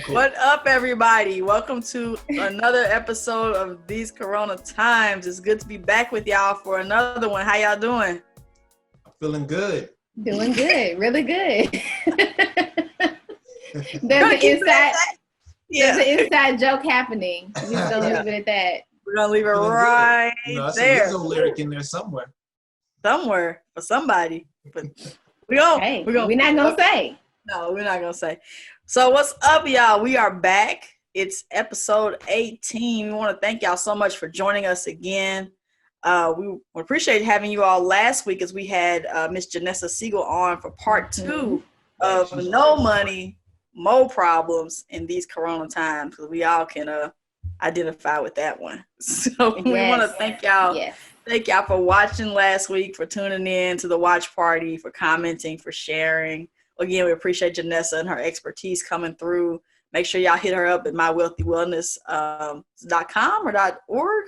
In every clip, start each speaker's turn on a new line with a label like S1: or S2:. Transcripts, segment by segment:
S1: Cool.
S2: What up, everybody? Welcome to another episode of These Corona Times. It's good to be back with y'all for another one. How y'all doing?
S1: I'm feeling good.
S3: Doing good, really good. There's an inside joke happening. We're just gonna leave it at that.
S2: We're gonna leave it right there.
S1: There's a lyric in there somewhere.
S2: Somewhere for somebody. But we're not
S3: gonna say.
S2: No, we're not gonna say. So what's up, y'all? We are back. It's episode 18. We want to thank y'all so much for joining us again. We appreciate having you all last week as we had Miss Janessa Siegel on for part 2 of No Money, Mo Problems in These Corona Times, because we all can identify with that one. So we want to thank y'all. Yes. Thank y'all for watching last week, for tuning in to the watch party, for commenting, for sharing. Again, we appreciate Janessa and her expertise coming through. Make sure y'all hit her up at mywealthywellness.com or .org?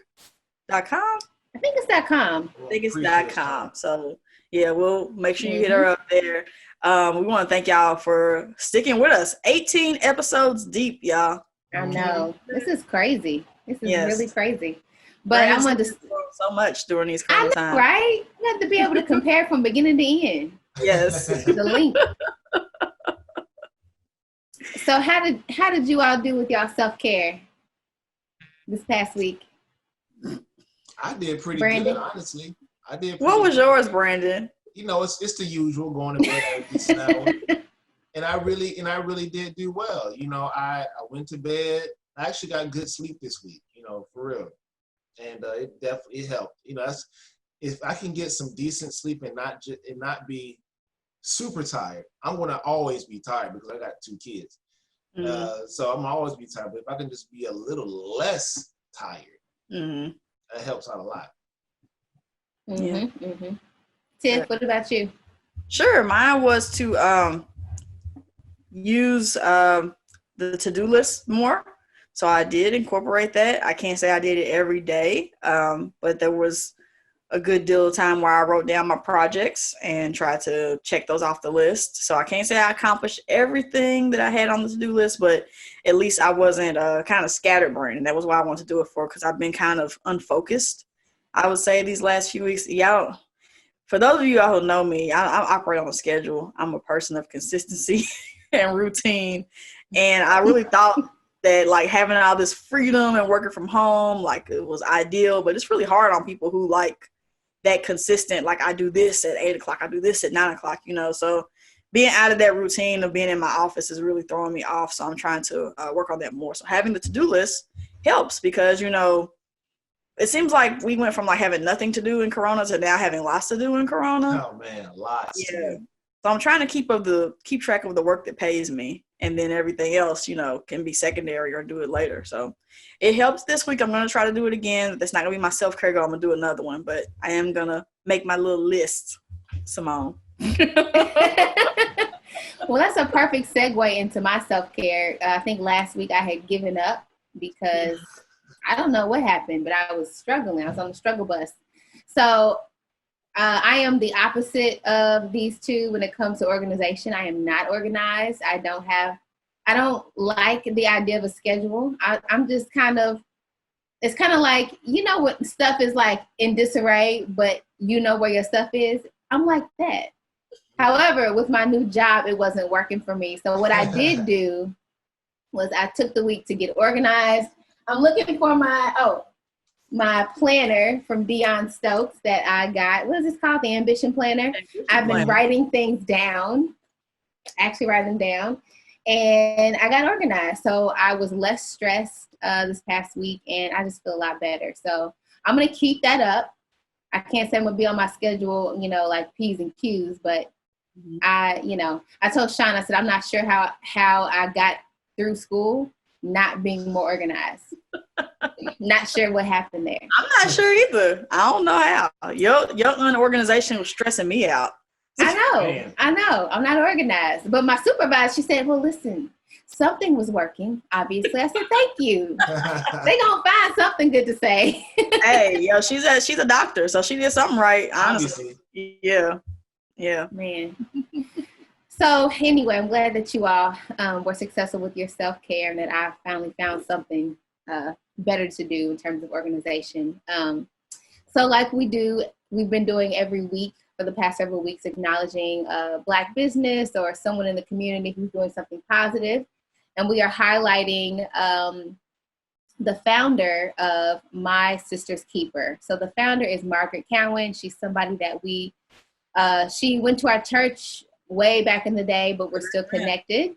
S2: .com?
S3: I think it's .com.
S2: I think it's .com. So, yeah, we'll make sure you hit her up there. We want to thank y'all for sticking with us. 18 episodes deep, y'all.
S3: I know. This is crazy. This is really crazy. But I wanted to
S2: so much during these kind of times.
S3: Right? You have to be able to compare from beginning to end.
S2: Yes.
S3: The link. So how did you all do with y'all self-care this past week?
S1: I did pretty good, honestly.
S2: What was yours, Brandon?
S1: You know, it's the usual, going to bed after snow. And I really did do well. You know, I went to bed. I actually got good sleep this week, you know, for real. And it definitely helped. You know, if I can get some decent sleep and not be super tired, I'm gonna always be tired because I got 2 kids. So I'm always be tired. But if I can just be a little less tired, that helps out a lot.
S3: Tiff, what about you?
S2: Sure, mine was to use the to-do list more. So I did incorporate that. I can't say I did it every day, but there was a good deal of time where I wrote down my projects and tried to check those off the list. So I can't say I accomplished everything that I had on the to-do list, but at least I wasn't kind of scatterbrained. And that was why I wanted to do it for, because I've been kind of unfocused, I would say, these last few weeks. Y'all, for those of you who know me, I operate on a schedule. I'm a person of consistency and routine. And I really thought that like having all this freedom and working from home, like it was ideal, but it's really hard on people who like that consistent, like I do this at 8:00, I do this at 9:00, you know, so being out of that routine of being in my office is really throwing me off. So I'm trying to work on that more. So having the to-do list helps because, you know, it seems like we went from like having nothing to do in Corona to now having lots to do in Corona.
S1: Oh man, lots.
S2: Yeah. So I'm trying to keep track of the work that pays me, and then everything else, you know, can be secondary or do it later. So it helps this week. I'm going to try to do it again. That's not going to be my self-care goal. I'm going to do another one, but I am going to make my little list, Simone.
S3: Well, that's a perfect segue into my self-care. I think last week I had given up because I don't know what happened, but I was struggling. I was on the struggle bus. So I am the opposite of these two when it comes to organization. I am not organized. I don't like the idea of a schedule. I'm just it's kind of like, you know, what stuff is like in disarray, but you know where your stuff is. I'm like that. However, with my new job, it wasn't working for me. So what I did do was I took the week to get organized. I'm looking for my planner from Dion Stokes that I got. What is this called? The Ambition Planner. I've been writing things down, actually writing them down, and I got organized. So I was less stressed this past week, and I just feel a lot better. So I'm going to keep that up. I can't say I'm going to be on my schedule, you know, like P's and Q's, but I told Sean, I said, I'm not sure how I got through school not being more organized. Not sure what happened there.
S2: I'm not sure either. I don't know how. Your unorganization was stressing me out.
S3: I know. I'm not organized. But my supervisor, she said, well, listen, something was working, obviously. I said, thank you. They gonna find something good to say.
S2: Hey, yo, she's a doctor, so she did something right, honestly. Yeah.
S3: Man. So anyway, I'm glad that you all were successful with your self-care and that I finally found something better to do in terms of organization. So like we've been doing every week for the past several weeks, acknowledging Black business or someone in the community who's doing something positive. And we are highlighting the founder of My Sister's Keeper. So the founder is Margaret Cowan. She's somebody that she went to our church way back in the day, but we're still connected.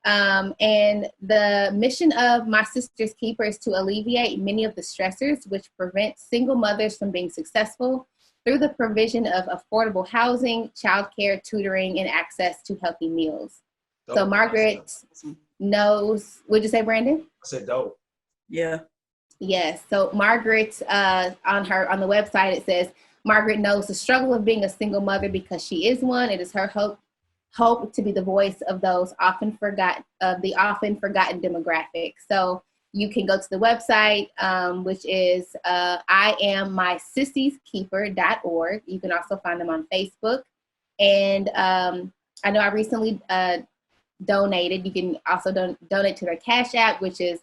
S3: And the mission of My Sister's Keeper is to alleviate many of the stressors which prevent single mothers from being successful through the provision of affordable housing, childcare, tutoring, and access to healthy meals.
S1: Dope.
S3: So Margaret knows, what'd you say, Brandon?
S1: I said dope.
S3: Yeah. Yes. So Margaret, on the website, it says, Margaret knows the struggle of being a single mother because she is one. It is her hope to be the voice of those the often forgotten demographic. So you can go to the website, which is IamMySissiesKeeper.org. You can also find them on Facebook. And I know I recently donated. You can also donate to their Cash App, which is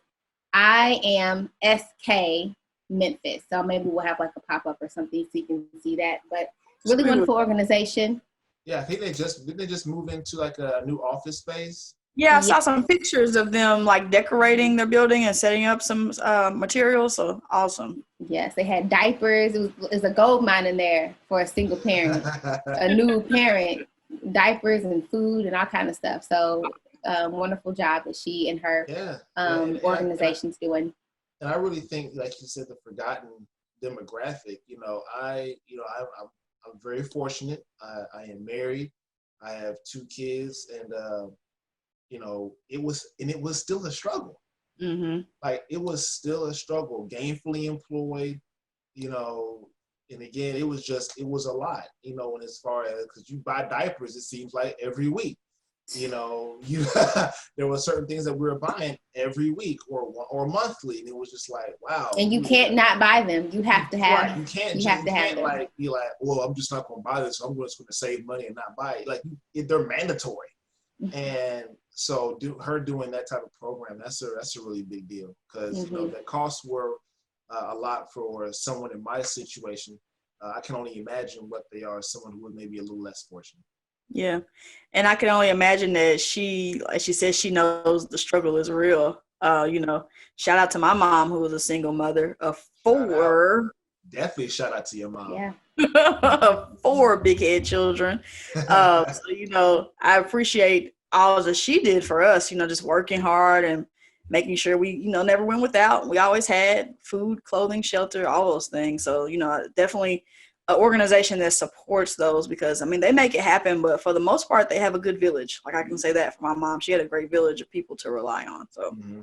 S3: I Am SK Memphis. So maybe we'll have like a pop-up or something so you can see that. But really wonderful organization.
S1: Yeah, I think didn't they just move into like a new office space?
S2: Yeah, I saw some pictures of them like decorating their building and setting up some materials. So awesome.
S3: Yes, they had diapers. It was a gold mine in there for a single parent, a new parent, diapers and food and all kind of stuff. So wonderful job that she and her organization's doing.
S1: And I really think, like you said, the forgotten demographic. I'm very fortunate. I am married. I have 2 kids, and it was still a struggle.
S2: Mm-hmm.
S1: Like it was still a struggle. Gainfully employed, and again, it was a lot. And as far as because you buy diapers, it seems like every week. There were certain things that we were buying every week or monthly, and it was just like, wow.
S3: And you can't not buy them. You have to have.
S1: Right. You can't
S3: them.
S1: Like be like, well, I'm just not going to buy this. So I'm just going to save money and not buy it. Like they're mandatory, and so doing that type of program, that's a really big deal because the costs were a lot for someone in my situation. I can only imagine what they are. Someone who was maybe a little less fortunate.
S2: Yeah. And I can only imagine that she says she knows the struggle is real. Shout out to my mom, who was a single mother of 4.
S1: Definitely shout out to your mom.
S3: Yeah.
S2: 4 big head children. So, I appreciate all that she did for us, just working hard and making sure we, never went without. We always had food, clothing, shelter, all those things. So, definitely an organization that supports those because, they make it happen, but for the most part, they have a good village. Like I can say that for my mom. She had a great village of people to rely on. So.
S1: Mm-hmm.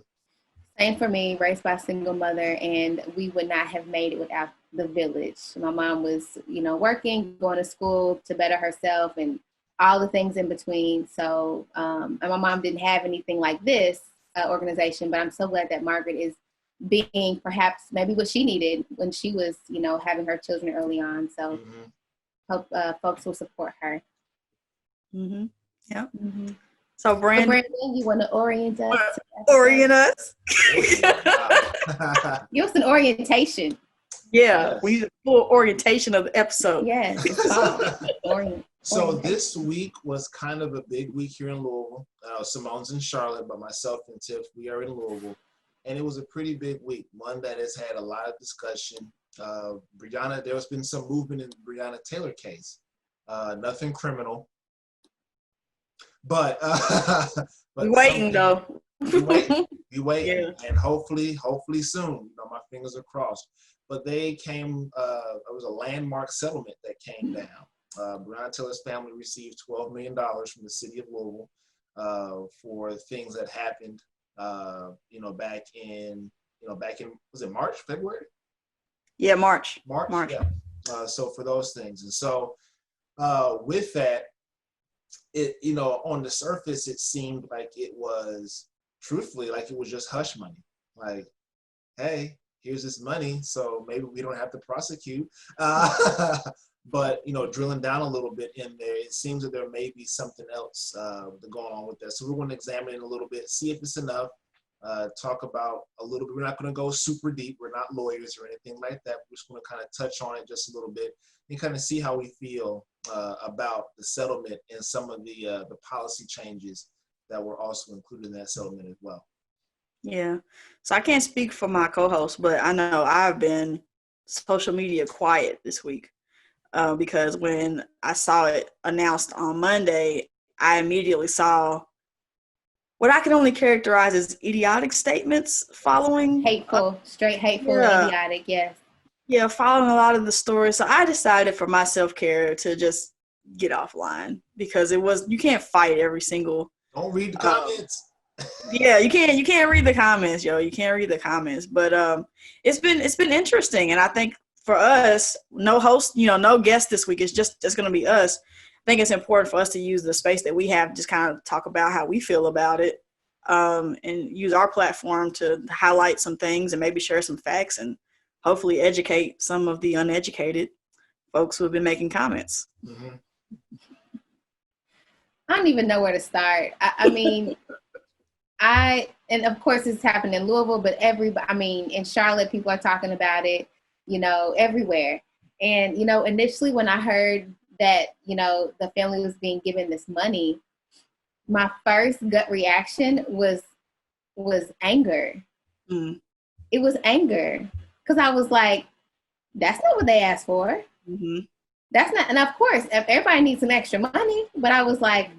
S3: Same for me, raised by a single mother, and we would not have made it without the village. My mom was, working, going to school to better herself and all the things in between. So, and my mom didn't have anything like this organization, but I'm so glad that Margaret is being perhaps maybe what she needed when she was, having her children early on. So hope folks will support her.
S2: Mm-hmm. Yeah.
S3: Mm-hmm.
S2: So Brandon,
S3: you want to orient us?
S2: Orient us?
S3: Give us an orientation.
S2: Yeah, yes. We need a full orientation of the episode.
S3: Yes.
S1: So this week was kind of a big week here in Louisville. Simone's in Charlotte, but myself and Tiff, we are in Louisville. And it was a pretty big week, one that has had a lot of discussion. There's been some movement in the Breonna Taylor case. Nothing criminal. But
S2: we waiting though.
S1: We waiting, yeah. And hopefully soon. My fingers are crossed. But they came. It was a landmark settlement that came down. Breonna Taylor's family received $12 million from the city of Louisville for things that happened. Back in was it March, February?
S2: Yeah, March.
S1: Yeah. So for those things, and so with that. It, on the surface, it seemed like it was, truthfully, like it was just hush money. Like, hey, here's this money, so maybe we don't have to prosecute. But drilling down a little bit in there, it seems that there may be something else going on with that. So we're going to examine it a little bit, see if it's enough. Talk about a little bit. We're not going to go super deep. We're not lawyers or anything like that. We're just going to kind of touch on it just a little bit and kind of see how we feel about the settlement and some of the policy changes that were also included in that settlement as well.
S2: Yeah. So I can't speak for my co-host, but I know I've been social media quiet this week because when I saw it announced on Monday, I immediately saw what I can only characterize as idiotic statements following.
S3: Hateful, straight hateful, and idiotic, yes.
S2: Yeah, following a lot of the stories. So I decided for my self-care to just get offline because you can't fight every single.
S1: Don't read the comments.
S2: Yeah, you can't read the comments, yo. You can't read the comments. But it's been interesting, and I think for us, no host, no guest this week. It's gonna be us. I think it's important for us to use the space that we have, just kind of talk about how we feel about it, and use our platform to highlight some things and maybe share some facts and hopefully educate some of the uneducated folks who have been making comments.
S1: Mm-hmm.
S3: I don't even know where to start. I mean, and of course it's happened in Louisville, but in Charlotte, people are talking about it, everywhere. And, initially when I heard that, the family was being given this money, my first gut reaction was anger.
S2: Mm.
S3: It was anger. Because I was like, that's not what they asked for.
S2: Mm-hmm.
S3: That's not, and of course, everybody needs some extra money, but I was like,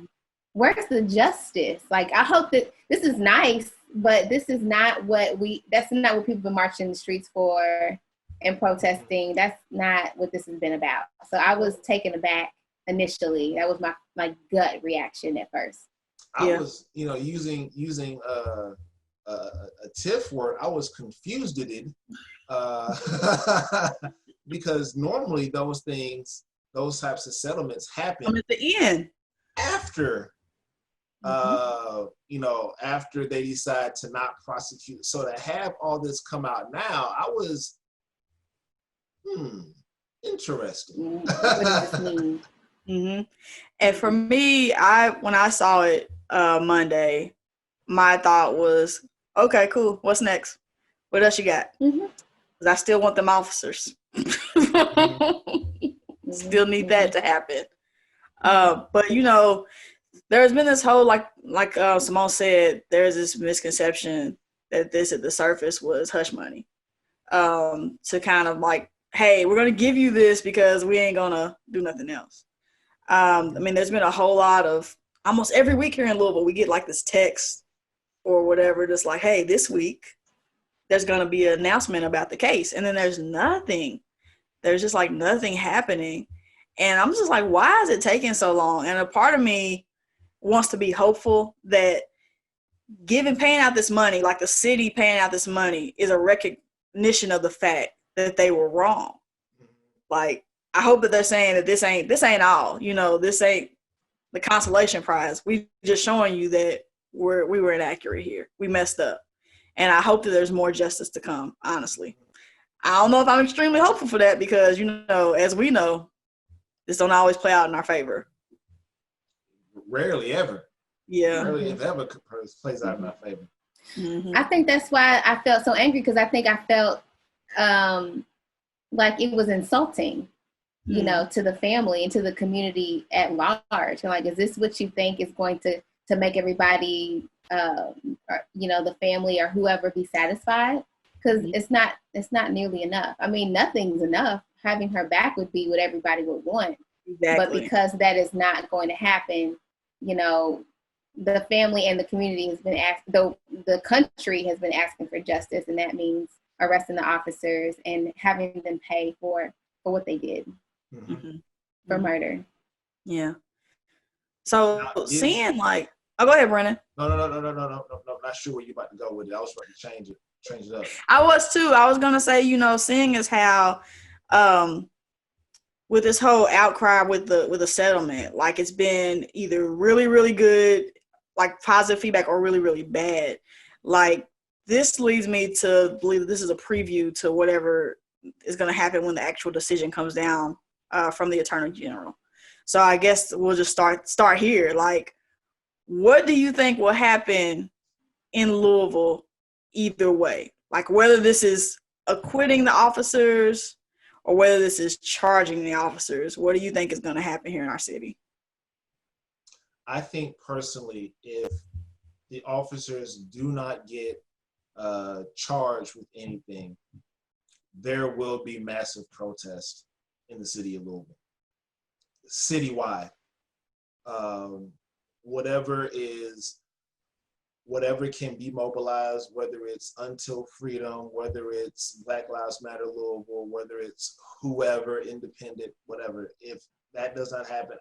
S3: where's the justice? Like, I hope that this is nice, but this is not that's not what people have been marching in the streets for and protesting. That's not what this has been about. So I was taken aback initially. That was my gut reaction at first.
S1: I was, using a TIF word. I was confused at it because normally those types of settlements happen
S2: at the end
S1: after, after they decide to not prosecute. So to have all this come out now, I was, interesting.
S3: What does this mean?
S2: Mm-hmm. And for me, when I saw it Monday, my thought was, okay, cool. What's next? What else you got? Because I still want them officers. Still need that to happen. But there's been this whole like Simone said, there's this misconception that this at the surface was hush money. To kind of like, hey, we're gonna give you this because we ain't gonna do nothing else. There's been a whole lot of almost every week here in Louisville, we get like this text or whatever, just like, hey, this week there's going to be an announcement about the case. And then there's nothing. There's just like nothing happening. And I'm just like, why is it taking so long? And a part of me wants to be hopeful that paying out this money, like the city paying out this money, is a recognition of the fact that they were wrong. Like, I hope that they're saying that this ain't all, this ain't the consolation prize. We just showing you that we were inaccurate here. We messed up. And I hope that there's more justice to come, honestly. I don't know if I'm extremely hopeful for that because, as we know, this don't always play out in our favor.
S1: Rarely ever.
S2: Yeah.
S1: Rarely if ever plays out in our favor.
S2: Mm-hmm.
S3: I think that's why I felt so angry, because I think I felt like it was insulting, to the family and to the community at large. And like, is this what you think is going to make everybody, the family or whoever, be satisfied? Because it's not nearly enough. Nothing's enough. Having her back would be what everybody would want.
S2: Exactly.
S3: But because that is not going to happen, the family and the community has been the country has been asking for justice, and that means arresting the officers and having them pay for what they did for murder.
S2: Yeah. So seeing like, go ahead, Brennan.
S1: No, not sure where you're about to go with it. I was trying to change it up.
S2: I was too. I was gonna say, seeing as how, with this whole outcry with the settlement, like it's been either really, really good, like positive feedback, or really, really bad. Like, this leads me to believe that this is a preview to whatever is going to happen when the actual decision comes down from the Attorney General. So I guess we'll just start here. Like, what do you think will happen in Louisville either way? Like, whether this is acquitting the officers or whether this is charging the officers, what do you think is going to happen here in our city?
S1: I think personally, if the officers do not get charged with anything, there will be massive protests in the city of Louisville, citywide. Whatever can be mobilized, whether it's Until Freedom, whether it's Black Lives Matter Louisville, whether it's whoever, independent, whatever. If that does not happen,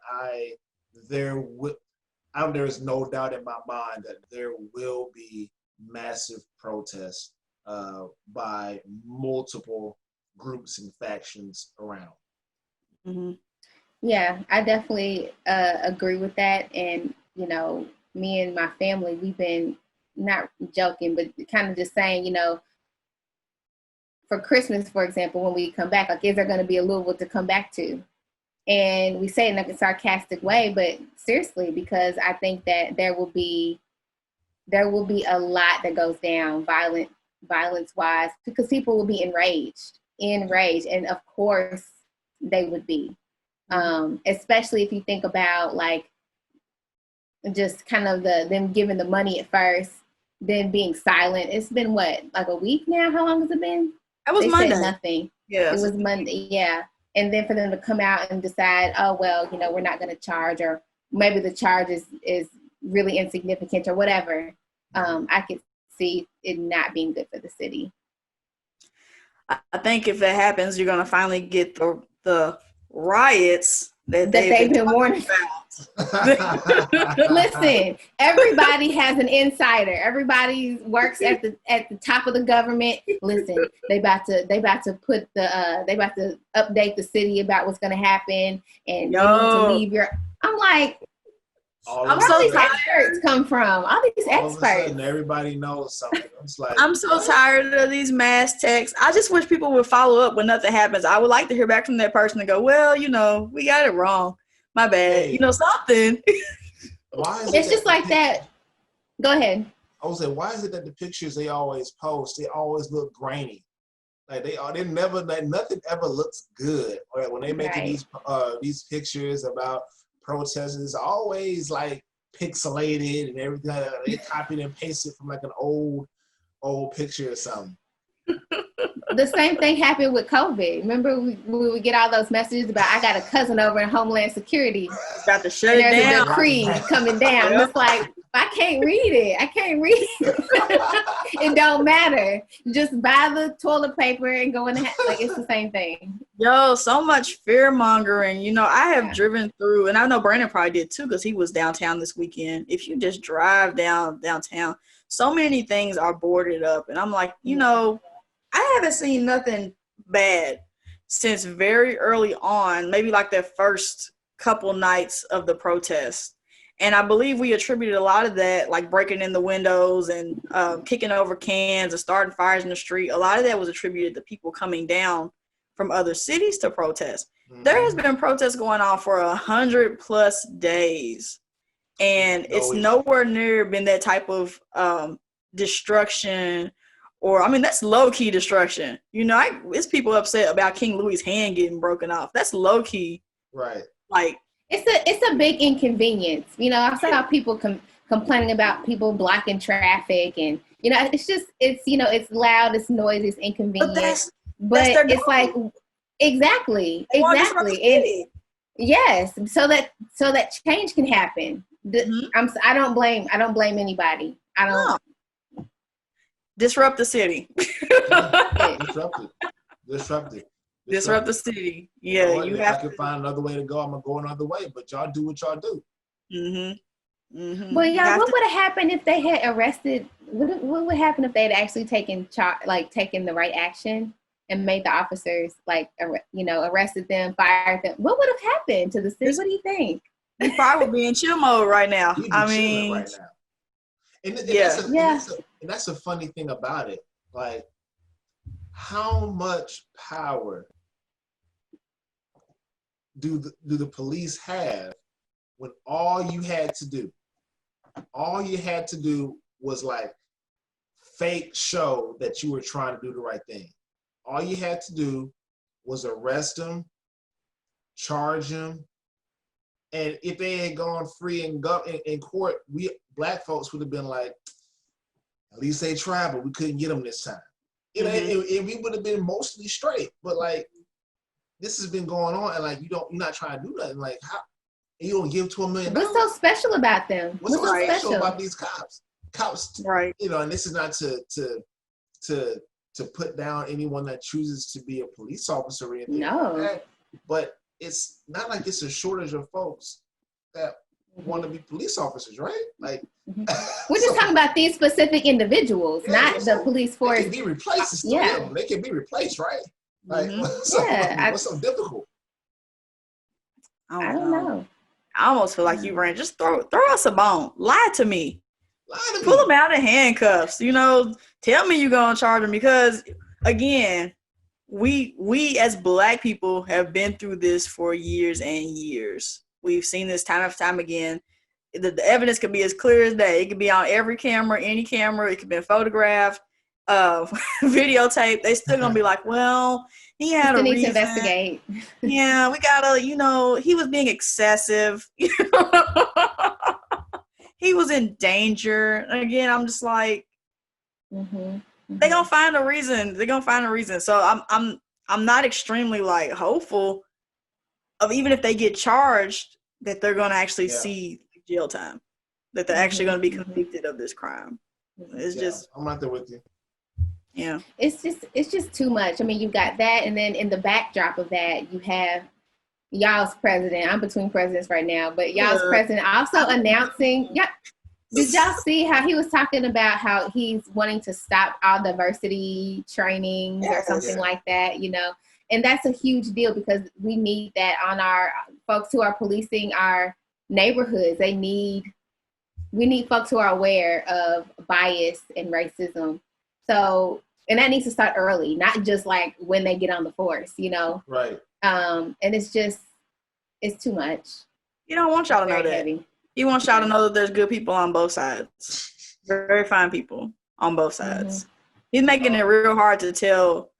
S1: there is no doubt in my mind that there will be massive protests by multiple groups and factions around.
S2: Mm-hmm.
S3: Yeah, I definitely agree with that. And, you know, me and my family, we've been not joking, but kind of just saying, you know, for Christmas, for example, when we come back, like, is there going to be a Louisville to come back to? And we say it in like a sarcastic way, but seriously, because I think that there will be a lot that goes down violence-wise, because people will be enraged, and of course they would be. Especially if you think about like just kind of them giving the money at first, then being silent. It's been what, like a week now? How long has it been?
S2: It was Monday.
S3: Said nothing.
S2: Yeah,
S3: it was Monday. Yeah, and then for them to come out and decide, oh well, you know, we're not going to charge, or maybe the charge is really insignificant or whatever. I could see it not being good for the city.
S2: I think if that happens, you're going to finally get the riots that
S3: they've been warning
S2: about.
S3: Listen, everybody has an insider. Everybody works at the top of the government. Listen, they about to put they about to update the city about what's going to happen, and you need to leave your. I'm like,
S2: I'm so tired.
S3: Experts come from all these experts. All of a sudden,
S1: everybody knows something. It's like,
S2: I'm so tired of these mass texts. I just wish people would follow up when nothing happens. I would like to hear back from that person and go, well, you know, we got it wrong. My bad. Hey, you know, something.
S1: Why is
S3: it's just like that. Go ahead.
S1: I was like, why is it that the pictures they always post, they always look grainy? Like they never, like nothing ever looks good. Or when they making these pictures about protests, it's always like pixelated and everything. They copied and pasted from like an old picture or something.
S3: The same thing happened with COVID. Remember, we would get all those messages about, I got a cousin over in Homeland Security.
S2: About to shut it down.
S3: There's a decree coming down. Yep. It's like, I can't read it. It don't matter. Just buy the toilet paper and go in the house. Like, it's the same thing.
S2: Yo, so much fear mongering. You know, I have driven through, and I know Brandon probably did too, because he was downtown this weekend. If you just drive downtown, so many things are boarded up. And I'm like, you know, I haven't seen nothing bad since very early on, maybe like the first couple nights of the protest. And I believe we attributed a lot of that, like breaking in the windows and kicking over cans and starting fires in the street. A lot of that was attributed to people coming down from other cities to protest. Mm-hmm. There has been protests going on for 100+ days. And it's nowhere near been that type of destruction. Or, I mean, that's low-key destruction. You know, it's people upset about King Louis' hand getting broken off. That's low-key.
S1: Right.
S3: Like, it's a big inconvenience. You know, I saw people complaining about people blocking traffic, and you know, it's loud, it's noisy, it's inconvenient. But it's like exactly. And yes, so that change can happen. I don't blame anybody. I don't.
S2: No. Disrupt the city. Disrupt the city. Yeah,
S1: you have. If I can find another way to go, I'm gonna go another way. But y'all do what y'all do.
S3: Mm-hmm. Well, yeah. What would have happened if they had arrested? What would happen if they had actually taken the right action and made the officers arrested them, fired them? What would have happened to the city? What do you think?
S2: We probably would be in chill mode right now.
S1: I mean, right now. And that's a funny thing about it. Like, how much power do the police have when all you had to do was like fake show that you were trying to do the right thing? All you had to do was arrest them, charge them, and if they had gone free in court, we black folks would have been like, at least they tried, but we couldn't get them this time. We would have been mostly straight. But like, this has been going on, and like you're not trying to do nothing. Like, how you don't give $2 million?
S3: What's so special about them?
S1: What's so special about these cops? Cops,
S2: right?
S1: And this is not to put down anyone that chooses to be a police officer or anything like that. But it's not like it's a shortage of folks that want to be police officers, right? Like,
S3: we're just talking about these specific individials, not the police force.
S1: They can be replaced. They can be replaced, right? Like, what's so difficult?
S3: I don't know.
S2: I almost feel like you ran. Just throw us a bone. Lie to me. Pull them out of handcuffs. Tell me you're gonna charge them, because again, we as black people have been through this for years and years. We've seen this time after time again. The evidence could be as clear as day. It could be on every camera, any camera. It could be photographed, videotape. They still gonna be like, well, he had a reason.
S3: Need to investigate.
S2: Yeah, we gotta. He was being excessive. He was in danger. Again, I'm just like, they gonna find a reason. They're gonna find a reason. So I'm not extremely like hopeful of, even if they get charged, that they're gonna actually see jail time, that they're actually gonna be convicted of this crime. It's just,
S1: I'm right there with you.
S2: Yeah,
S3: it's just too much. I mean, you've got that, and then in the backdrop of that, you have y'all's president. I'm between presidents right now, but y'all's president also announcing. Yeah, did y'all see how he was talking about how he's wanting to stop all diversity trainings or something like that? And that's a huge deal, because we need that on our folks who are policing our neighborhoods. We need folks who are aware of bias and racism. So, and that needs to start early, not just like when they get on the force,
S1: Right.
S3: And it's too much.
S2: You don't want y'all to know that.
S3: Heavy.
S2: You want y'all to know that there's good people on both sides. Very fine people on both sides. He's making it real hard to tell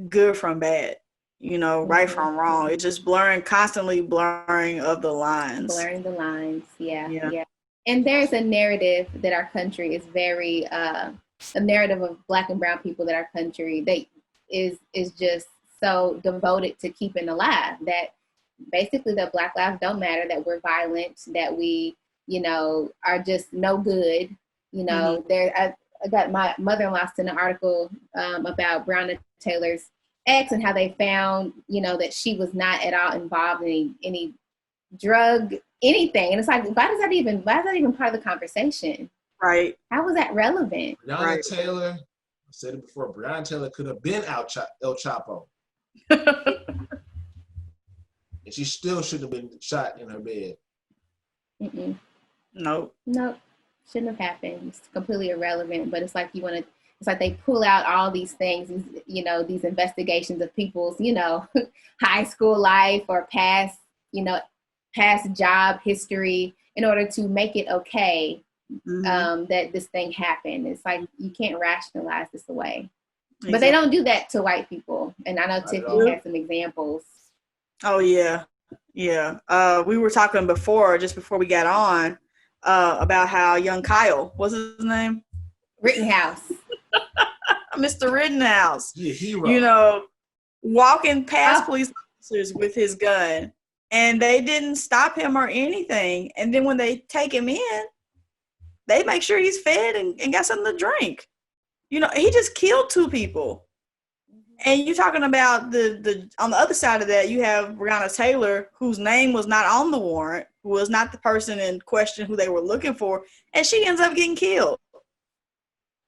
S2: good from bad, right from wrong. It's just constantly blurring of the lines.
S3: Blurring the lines, yeah. And there's a narrative that our country is very, a narrative of Black and brown people that our country that is just so devoted to keeping alive, that basically that Black lives don't matter, that we're violent, that we, are just no good. I got my mother-in-law sent an article about Breonna Taylor's ex, and how they found, that she was not at all involved in any drug, anything. And it's like, why is that even part of the conversation?
S2: Right.
S3: How was that relevant?
S1: Breonna Taylor, I said it before, Breonna Taylor could have been El Chapo. And she still shouldn't have been shot in her bed.
S2: Nope.
S3: Shouldn't have happened. It's completely irrelevant. But it's like it's like they pull out all these things, these investigations of people's, high school life or past job history, in order to make it okay that this thing happened. It's like, you can't rationalize this away. Exactly. But they don't do that to white people. And I know Tiffany has some examples.
S2: Oh, yeah. Yeah. We were talking just before we got on, about how young Kyle, what's his name?
S3: Rittenhouse.
S2: Mr. Rittenhouse.
S1: Yeah, hero.
S2: Walking past police officers with his gun, and they didn't stop him or anything. And then when they take him in, they make sure he's fed and got something to drink. He just killed 2 people. And you're talking about the on the other side of that, you have Breonna Taylor, whose name was not on the warrant, who was not the person in question who they were looking for, and she ends up getting killed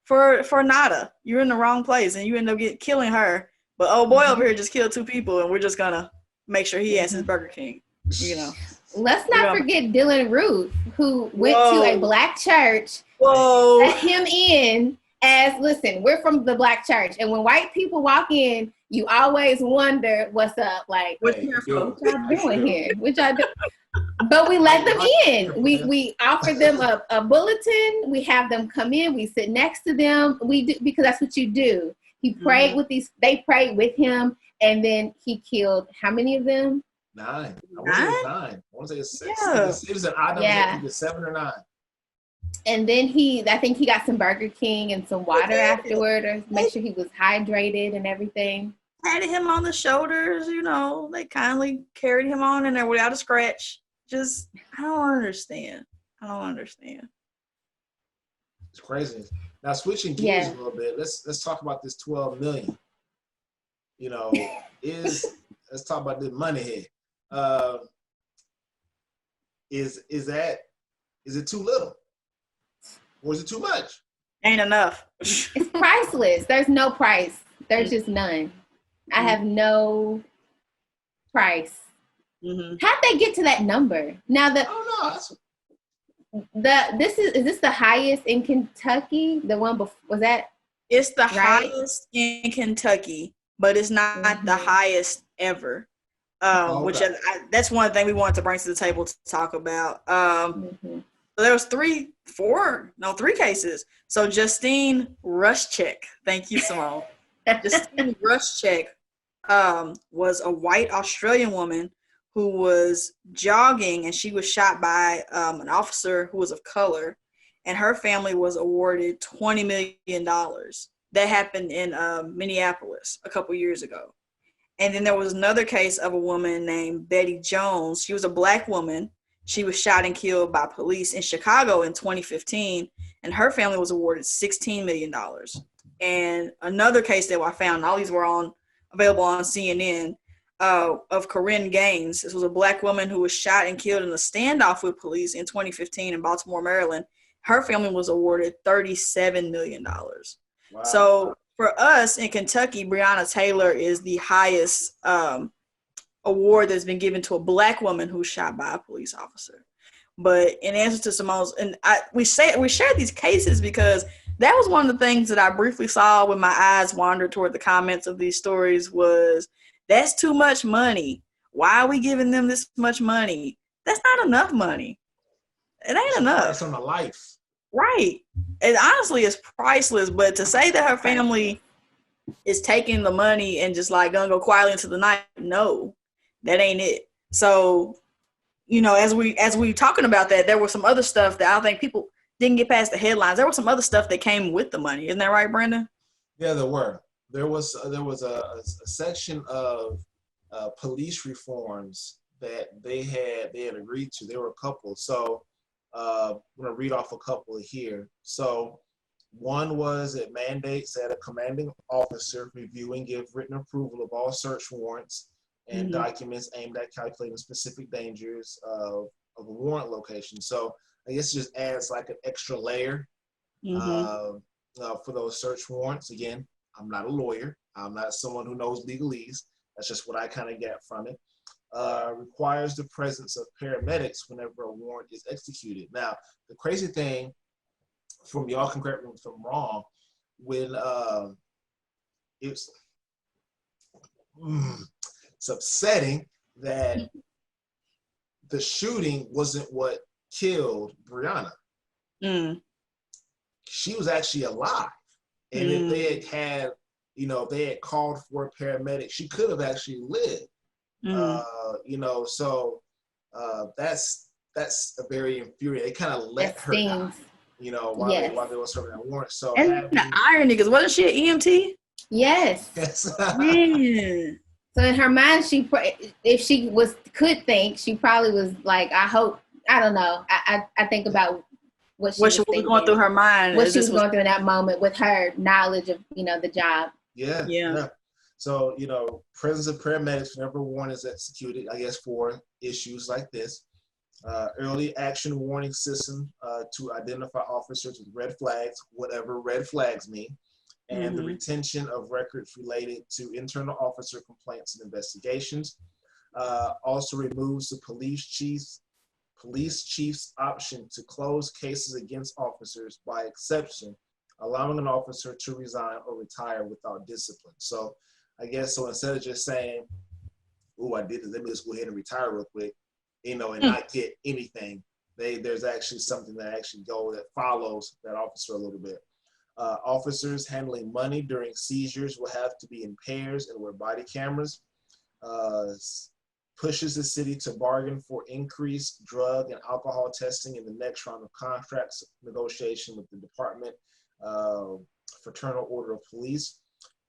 S2: for nada. You're in the wrong place, and you end up killing her. But oh boy, over here just killed 2 people, and we're just gonna make sure he has his Burger King.
S3: Let's not forget Dylan Roof, who went to a Black church, let him in, Listen, we're from the Black church, and when white people walk in, you always wonder what's up. Like,
S2: What
S1: Hey,
S3: what y'all
S1: it's
S3: doing
S1: true.
S3: here? What y'all do? But we let them in. We offer them a bulletin. We have them come in. We sit next to them. We do, because that's what you do. He prayed with these. They prayed with him, and then he killed how many of them?
S1: 9. I want to say it's 9. I want to say it's 6.
S2: Yeah.
S1: It was an odd number.
S3: Yeah.
S1: Either 7 or 9.
S3: And then I think he got some Burger King and some water afterward, or make sure he was hydrated and everything.
S2: Patted him on the shoulders, you know. They kindly carried him on in there without a scratch. Just, I don't understand.
S1: It's crazy. Now switching gears a little bit, let's talk about this 12 million. You know, let's talk about the money here. Is it too little? Or is it too much?
S2: Ain't enough.
S3: It's priceless. There's no price. There's just none. I have no price. How'd they get to that number? Now
S1: I don't know.
S3: Is this the highest in Kentucky? The one before, was that?
S2: It's the highest in Kentucky, but it's not the highest ever. Which that's one thing we wanted to bring to the table to talk about. So there was three cases. So Justine Rushcheck, thank you, Simone. Justine Rushcheck was a white Australian woman who was jogging, and she was shot by an officer who was of color, and her family was awarded $20 million. That happened in Minneapolis a couple years ago. And then there was another case of a woman named Betty Jones. She was a black woman. She was shot and killed by police in Chicago in 2015, and her family was awarded $16 million. And another case that I found, all these were available on CNN, of Corinne Gaines. This was a black woman who was shot and killed in a standoff with police in 2015 in Baltimore, Maryland. Her family was awarded $37 million. Wow. So for us in Kentucky, Breonna Taylor is the highest award that's been given to a black woman who's shot by a police officer. But in answer to Simone's, and we shared these cases because that was one of the things that I briefly saw when my eyes wandered toward the comments of these stories was, that's too much money. Why are we giving them this much money? That's not enough money. It ain't enough.
S1: It's on a life.
S2: Right. It honestly is priceless, but to say that her family is taking the money and just like gonna go quietly into the night, no, that ain't it. So, you know, as we talking about that, there was some other stuff that I think people didn't get past the headlines. There was some other stuff that came with the money. Isn't that right, Brenda?
S1: Yeah, there were. There was a section of police reforms that they had agreed to. There were a couple. So I'm going to read off a couple here. So one was it mandates that a commanding officer review and give written approval of all search warrants and documents aimed at calculating specific dangers of a warrant location. So I guess it just adds like an extra layer for those search warrants. Again, I'm not a lawyer. I'm not someone who knows legalese. That's just what I kind of get from it. Requires the presence of paramedics whenever a warrant is executed. Now, the crazy thing, from y'all can correct me if I'm wrong, when it's upsetting that the shooting wasn't what killed Breonna. She was actually alive. And if they had if they had called for a paramedic, she could have actually lived. So that's a very infuriating. They kind of let her die, while they were serving that warrant. So
S2: and the irony, because wasn't she an EMT?
S3: Yes.
S2: Man.
S3: So in her mind, if she could think, she probably was like, I don't know. I think about what she was
S2: going through her mind.
S3: What she was going through in that moment with her knowledge of, the job.
S1: Yeah. So, presence of paramedics whenever a warrant is executed, I guess for issues like this. Early action warning system to identify officers with red flags, whatever red flags mean. And the retention of records related to internal officer complaints and investigations. Also removes the police chief's option to close cases against officers by exception allowing an officer to resign or retire without discipline. So I guess, so instead of just saying, oh, I did this, let me just go ahead and retire real quick, and not get anything, there's actually something that follows that officer a little bit. Officers handling money during seizures will have to be in pairs and wear body cameras. Pushes the city to bargain for increased drug and alcohol testing in the next round of contracts negotiation with the Department Fraternal Order of Police,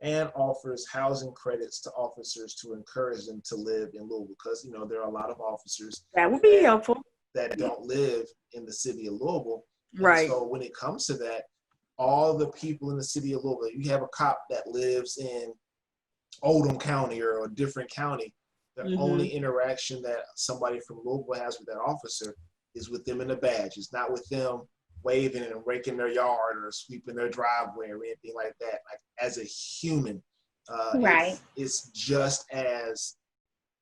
S1: and offers housing credits to officers to encourage them to live in Louisville, because there are a lot of officers
S2: that would be helpful
S1: that don't live in the city of Louisville.
S2: Right.
S1: And so when it comes to that, all the people in the city of Louisville, you have a cop that lives in Oldham County or a different county, the only interaction that somebody from Louisville has with that officer is with them in a badge. It's not with them waving and raking their yard or sweeping their driveway or anything like that. Like, as a human,
S3: right?
S1: It's just as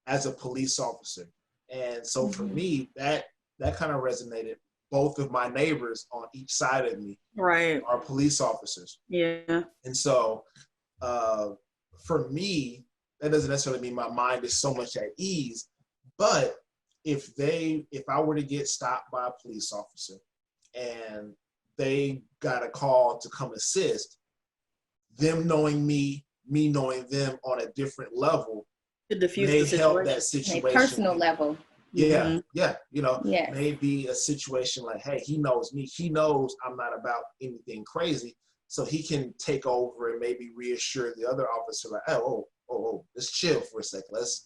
S1: a police officer. And so for me, that kind of resonated. Both of my neighbors on each side of me are police officers.
S2: Yeah.
S1: And so for me, that doesn't necessarily mean my mind is so much at ease, but if I were to get stopped by a police officer and they got a call to come assist, them knowing me knowing them on a different level, may help that situation.
S3: A personal level.
S1: Yeah, yeah. Maybe a situation like, hey, he knows me. He knows I'm not about anything crazy. So he can take over and maybe reassure the other officer, like, oh, let's chill for a second. Let's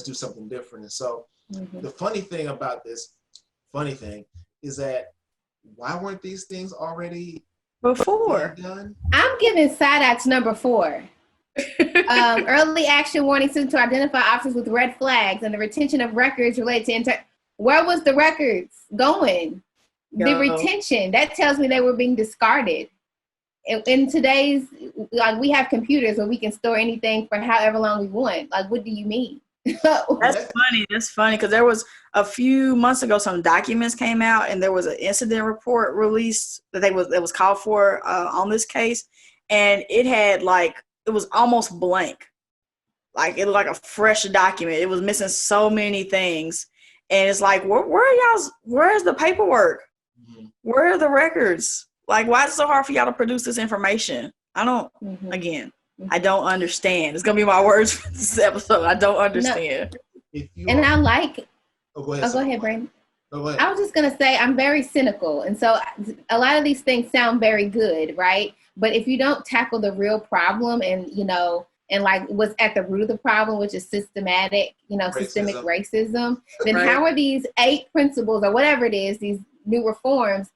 S1: do something different. And so the funny thing is that, why weren't these things already
S2: before
S1: done?
S3: I'm giving SIDAX number 4. Early action warning system to identify officers with red flags and the retention of records related to where was the records going? The retention, that tells me they were being discarded. In today's, like, we have computers where we can store anything for however long we want. Like, what do you mean?
S2: That's funny because there was a few months ago some documents came out and there was an incident report released that was called for on this case, and it had it was almost blank. Like, it looked like a fresh document. It was missing so many things. And it's like, where's the paperwork? Where are the records? Like, why is it so hard for y'all to produce this information? I don't, I don't understand. It's going to be my words for this episode. I don't understand.
S3: No. I like,
S1: go ahead,
S3: Brandon. I was just going to say, I'm very cynical. And so a lot of these things sound very good, right? But if you don't tackle the real problem and what's at the root of the problem, which is systemic racism, then how are these 8 principles or whatever it is, these new reforms,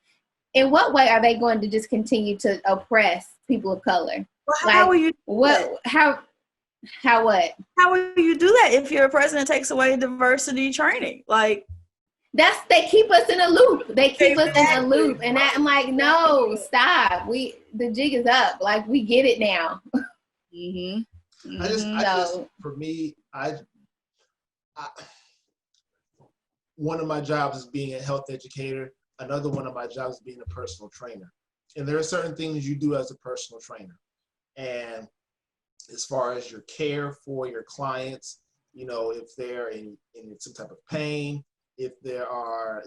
S3: in what way are they going to just continue to oppress people of color?
S2: Well, how will you do that?
S3: How
S2: will you do that if your president takes away diversity training? Like,
S3: they keep us in a loop. And I'm like, no, stop. The jig is up. Like, we get it now.
S1: I just, for me, one of my jobs is being a health educator. Another one of my jobs is being a personal trainer. And there are certain things you do as a personal trainer. And as far as your care for your clients, if they're in some type of pain, if there are,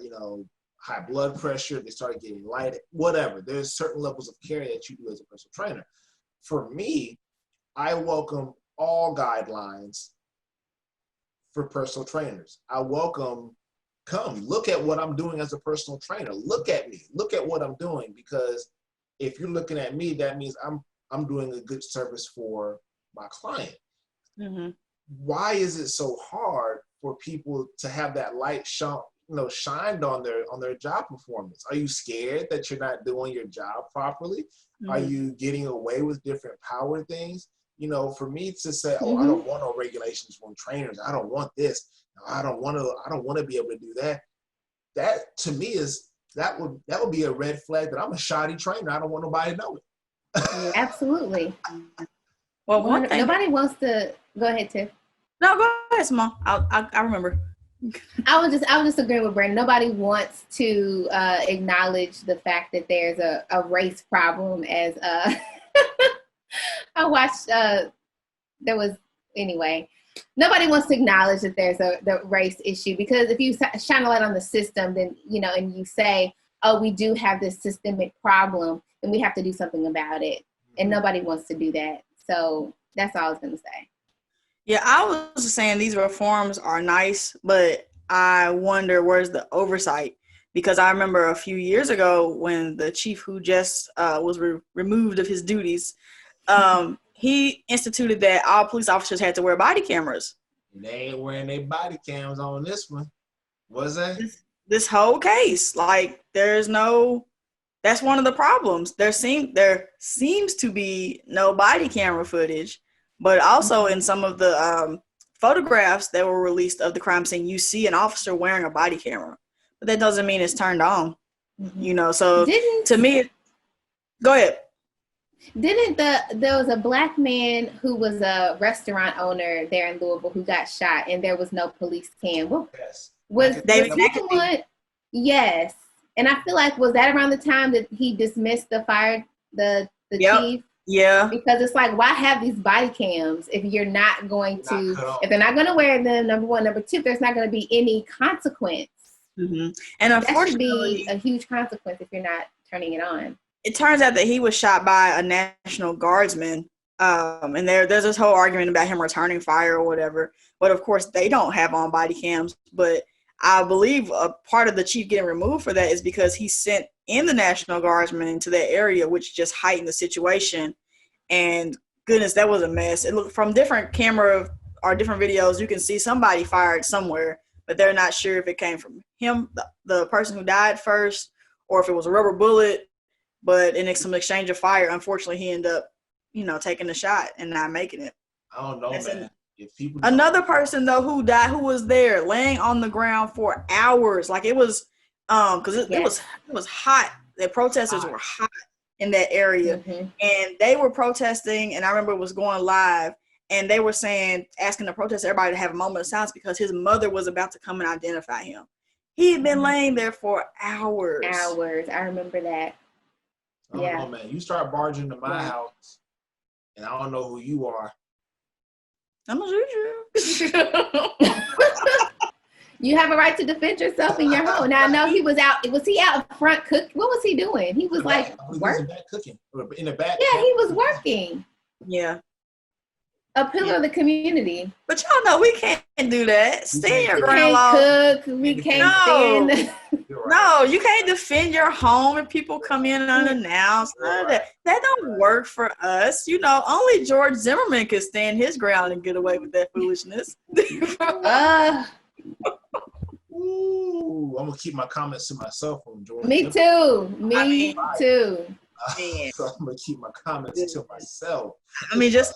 S1: high blood pressure, if they start getting lighted, whatever, there's certain levels of care that you do as a personal trainer. For me, I welcome all guidelines for personal trainers. I welcome, come look at what I'm doing as a personal trainer. Look at me, look at what I'm doing, because if you're looking at me, that means I'm doing a good service for my client. Why is it so hard for people to have that light shined on their job performance? Are you scared that you're not doing your job properly? Are you getting away with different power things? For me to say, I don't want no regulations from trainers. I don't want this. I don't want to be able to do that. That to me that would be a red flag that I'm a shoddy trainer. I don't want nobody to know it.
S3: Absolutely.
S2: Well,
S3: nobody wants to go ahead, Tiff.
S2: No, go ahead, Simone. I remember.
S3: I was just agreeing with Brandon. Nobody wants to acknowledge the fact that there's a race problem. As I watched, there was anyway. Nobody wants to acknowledge that there's the race issue, because if you shine a light on the system, then and you say, "Oh, we do have this systemic problem, and we have to do something about it," and nobody wants to do that. So that's all I was going to say.
S2: Yeah, I was just saying these reforms are nice, but I wonder where's the oversight, because I remember a few years ago when the chief who just was removed of his duties, he instituted that all police officers had to wear body cameras.
S1: They ain't wearing their body cams on this one, was they?
S2: This whole case, like, that's one of the problems. There seems to be no body camera footage, but also in some of the photographs that were released of the crime scene, you see an officer wearing a body camera, but that doesn't mean it's turned on. So to me, go ahead.
S3: There was a black man who was a restaurant owner there in Louisville who got shot, and there was no police cam.
S1: Yes.
S3: Was
S2: David
S3: one? Yes. And I feel like, was that around the time that he dismissed the chief?
S2: Yeah.
S3: Because it's like, why have these body cams if you're not going to, if they're not going to wear them, number one. Number two, there's not going to be any consequence.
S2: Mm-hmm. And unfortunately,
S3: that should be a huge consequence if you're not turning it on.
S2: It turns out that he was shot by a National Guardsman. And there's this whole argument about him returning fire or whatever. But of course, they don't have on body cams. But I believe a part of the chief getting removed for that is because he sent in the National Guardsman into that area, which just heightened the situation. And goodness, that was a mess. It looked from different camera or different videos, you can see somebody fired somewhere, but they're not sure if it came from him, the person who died first, or if it was a rubber bullet. But in some exchange of fire, unfortunately, he ended up, taking the shot and not making it.
S1: I don't know, man.
S2: Another person though who died, who was there laying on the ground for hours, like it was, because it was hot. The protesters were hot in that area, and they were protesting. And I remember it was going live, and they were asking the protesters, everybody to have a moment of silence because his mother was about to come and identify him. He had been laying there for hours.
S3: I remember that.
S1: I don't know, man. You start barging into my house, and I don't know who you are.
S2: I'm gonna shoot you.
S3: You have a right to defend yourself in your home. Now I know he was out. Was he out front cooking? What was he doing? He was like
S1: working. Cooking in the back.
S3: Yeah, he was working.
S2: Yeah.
S3: A pillar of the community.
S2: But y'all know we can't do that. Stay in your ground
S3: law. Cook. We can't stand.
S2: No, you can't defend your home if people come in unannounced. That don't work for us. Only George Zimmerman could stand his ground and get away with that foolishness.
S1: Ooh, I'm gonna keep my comments to myself on George.
S3: Me too. Too.
S1: So I'm gonna keep my comments to myself.
S2: Just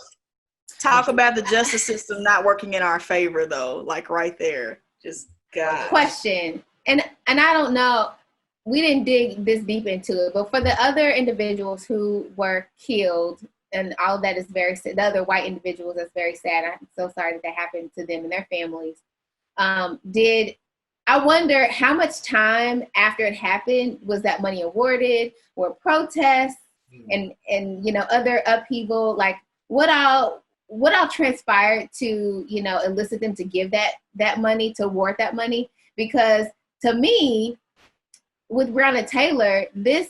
S2: talk about the justice system not working in our favor, though. Like right there, just God.
S3: Question, and I don't know. We didn't dig this deep into it, but for the other individuals who were killed, and all that is very sad. The other white individuals, that's very sad. I'm so sorry that happened to them and their families. I wonder how much time after it happened was that money awarded? Were protests and other upheaval? Like what all transpired to elicit them to give that money, to award that money? Because to me, with Breonna Taylor, this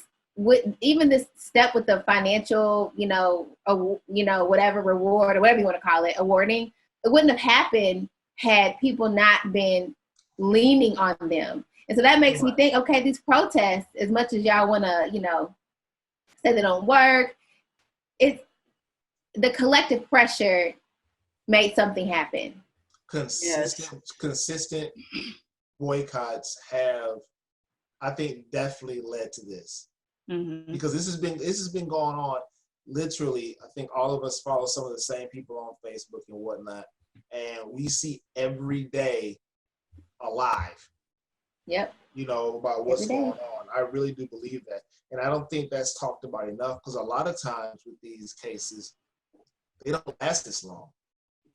S3: step with the financial whatever reward or whatever you want to call it, awarding, it wouldn't have happened had people not been leaning on them. And so that makes me think, okay, these protests, as much as y'all want to, say they don't work, it's the collective pressure made something happen.
S1: Consistent boycotts have, I think, definitely led to this. Because this has been going on literally. I think all of us follow some of the same people on Facebook and whatnot, and we see every day alive.
S3: Yep.
S1: About what's going on. I really do believe that. And I don't think that's talked about enough, because a lot of times with these cases, they don't last this long.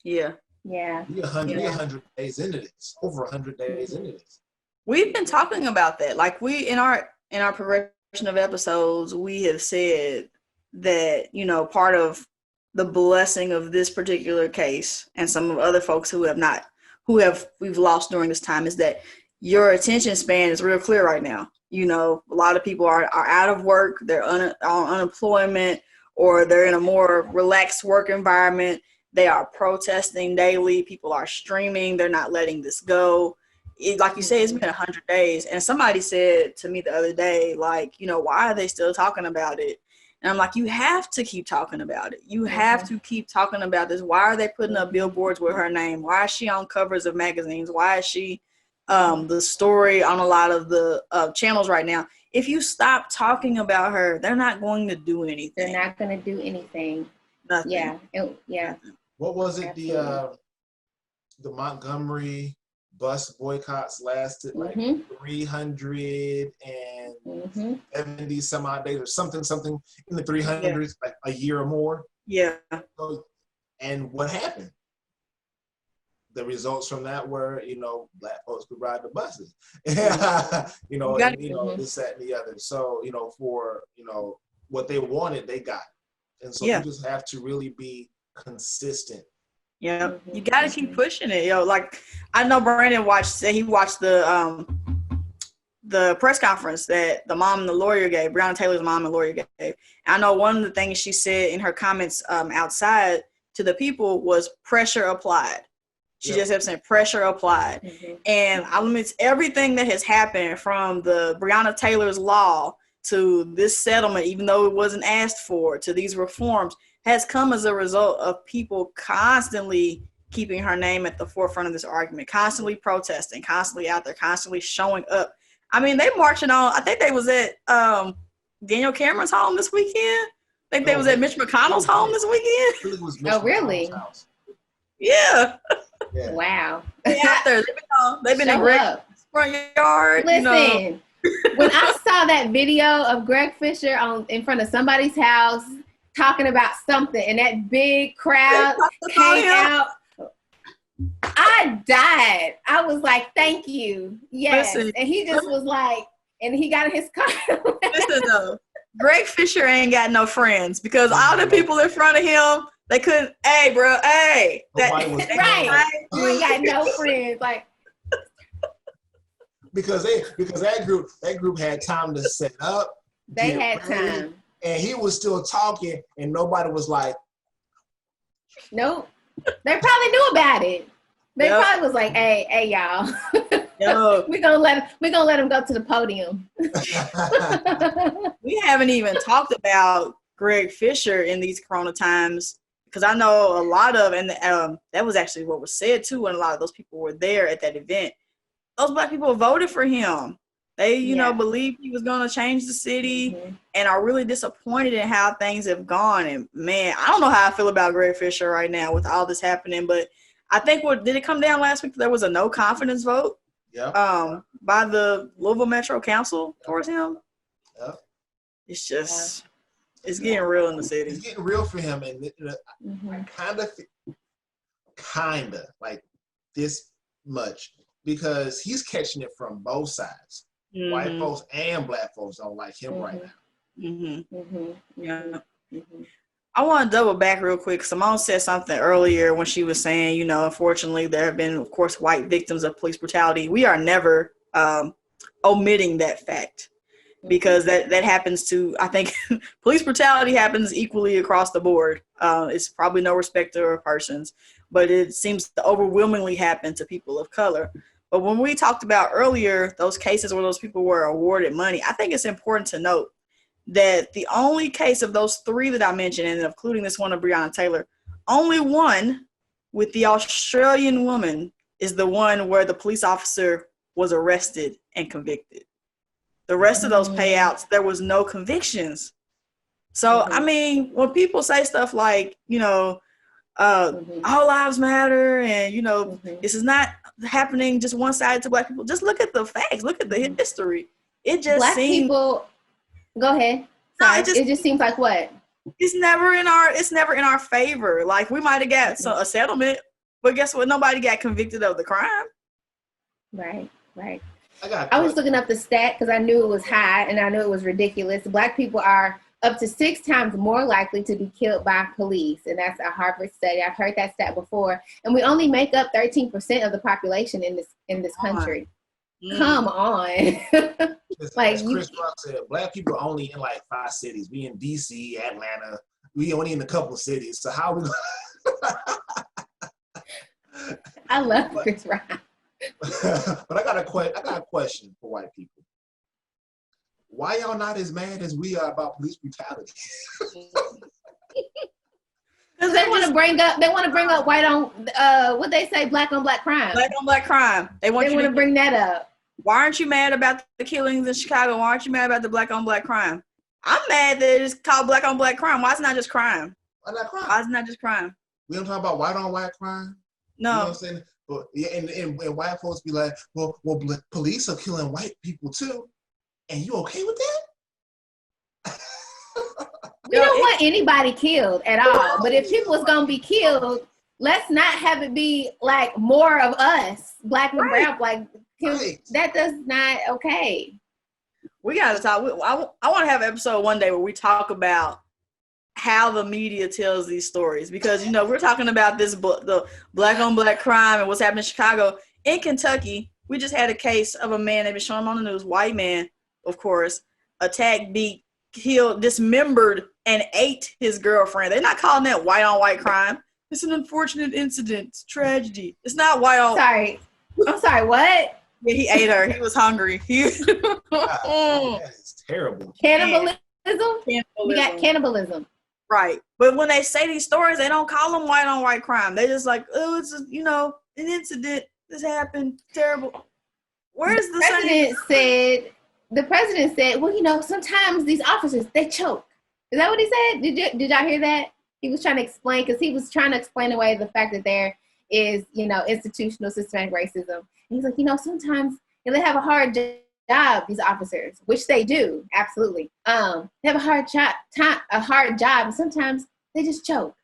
S2: Yeah.
S3: Yeah.
S1: We 100 days into this, over 100 days into this.
S2: We've been talking about that. Like we in our progression of episodes, we have said that, you know, part of the blessing of this particular case and some of other folks who we've lost during this time is that your attention span is real clear right now. You know, a lot of people are out of work, they're on unemployment, or they're in a more relaxed work environment. They are protesting daily. People are streaming. They're not letting this go. Like you say, it's been 100 days. And somebody said to me the other day, like, you know, why are they still talking about it? And I'm like, you have to keep talking about it. You have to keep talking about this. Why are they putting up billboards with her name? Why is she on covers of magazines? Why is she the story on a lot of the channels right now? If you stop talking about her, they're not going to do anything.
S3: They're not going to do anything.
S2: Nothing.
S3: Yeah. Yeah.
S1: What was it?
S3: Absolutely.
S1: The Montgomery bus boycotts lasted like 370 some odd days or something in the 300s, like a year or more.
S2: Yeah.
S1: So, and what happened? The results from that were, you know, Black folks could ride the buses. This, that, and the other. So, you know, for, you know, what they wanted, they got. And so you just have to really be consistent.
S2: Yeah, you got to keep pushing it, yo. Like, I know Brandon watched the press conference that the mom and the lawyer gave, Breonna Taylor's mom and lawyer gave. And I know one of the things she said in her comments outside to the people was pressure applied. She just kept saying pressure applied. And I mean, it's everything that has happened from the Breonna Taylor's law to this settlement, even though it wasn't asked for, to these reforms, has come as a result of people constantly keeping her name at the forefront of this argument, constantly protesting, constantly out there, constantly showing up. I mean, they marching on, I think they was at Daniel Cameron's home this weekend. I think they was at Mitch McConnell's home this weekend.
S3: Oh, really?
S2: Yeah.
S3: Wow.
S2: They out there. They've been in Greg's front yard.
S3: Listen,
S2: you know.
S3: When I saw that video of Greg Fisher in front of somebody's house talking about something, and that big crowd came out, I died. I was like, "Thank you, yes."
S2: Listen,
S3: and he just was like, and he got in his car.
S2: Listen though, Greg Fisher ain't got no friends because all the people in front of him, they couldn't. Hey, bro, hey,
S3: right? You ain't got no friends, like.
S1: Because that group had time to set up.
S3: They had time.
S1: And he was still talking and nobody was like,
S3: nope. They probably knew about it. They probably was like, hey y'all. We're gonna let him go to the podium.
S2: We haven't even talked about Greg Fisher in these Corona times, because I know a lot of, and that was actually what was said too when a lot of those people were there at that event. Those Black people voted for him. They, you know, believed he was going to change the city and are really disappointed in how things have gone. And man, I don't know how I feel about Greg Fisher right now with all this happening, but I think did it come down last week? There was a no confidence vote by the Louisville Metro Council towards him.
S1: Yeah.
S2: It's just, it's getting real in the city.
S1: It's getting real for him. And kind of like this much, because he's catching it from both sides. White folks and Black folks don't like him right now.
S2: I want to double back real quick. Simone said something earlier when she was saying, you know, unfortunately, there have been, of course, white victims of police brutality. We are never omitting that fact, because that happens to, I think, police brutality happens equally across the board. It's probably no respecter of persons, but it seems to overwhelmingly happen to people of color. But when we talked about earlier, those cases where those people were awarded money, I think it's important to note that the only case of those three that I mentioned, and including this one of Breonna Taylor, only one with the Australian woman is the one where the police officer was arrested and convicted. The rest of those payouts, there was no convictions. So, I mean, when people say stuff like, you know, all lives matter, and, you know, this is not happening just one side to Black people. Just look at the facts. Look at the history. It just
S3: Black people. Go ahead. Sorry. It just seems like what?
S2: It's never in our favor. Like, we might have got a settlement, But guess what? Nobody got convicted of the crime.
S3: Right.
S1: I
S3: was looking up the stat because I knew it was high and I knew it was ridiculous. Black people are up to 6 times more likely to be killed by police. And that's a Harvard study. I've heard that stat before. And we only make up 13% of the population in this country. Come on.
S1: Like Chris Rock said, Black people are only in like 5 cities. We in DC, Atlanta. We only in a couple of cities. So how we
S3: I love Chris Rock.
S1: But I got a question for white people. Why y'all not as mad as we are about police brutality?
S3: Because they want to bring up white on what they say, black on black crime.
S2: Black on black crime. They want to
S3: bring that up.
S2: Why aren't you mad about the killings in Chicago? Why aren't you mad about the black on black crime? I'm mad that it's called black on black crime. Why is it not just crime?
S1: Why not crime?
S2: Why is it not just crime?
S1: We don't talk about white on white crime.
S2: No.
S1: You know what I'm saying? But yeah, and white folks be like, well, police are killing white people too, and you okay with that?
S3: We don't want anybody killed at all. But if people was gonna be killed, let's not have it be like more of us, black and brown, like that does not okay.
S2: We gotta talk. I want to have an episode one day where we talk about how the media tells these stories, because we're talking about the black on black crime and what's happening in Chicago. In Kentucky, we just had a case of a man, they've been showing him on the news, white man, of course, attacked, beat, killed, dismembered, and ate his girlfriend. They're not calling that white on white crime. It's an unfortunate incident. It's tragedy. It's not white on.
S3: Sorry. I'm sorry, what?
S2: Yeah, he ate her. He was hungry.
S1: That is terrible.
S3: Cannibalism? We got cannibalism.
S2: Right. But when they say these stories, they don't call them white on white crime. They just like, oh, it's an incident. This happened. Terrible. Where's the
S3: The president said, well, sometimes these officers, they choke. Is that what he said? Did y'all hear that? He was trying to explain, because he was trying to explain away the fact that there is, institutional systematic racism. And he's like, sometimes they have a hard job, these officers, which they do, absolutely. They have a hard job, and sometimes they just choke.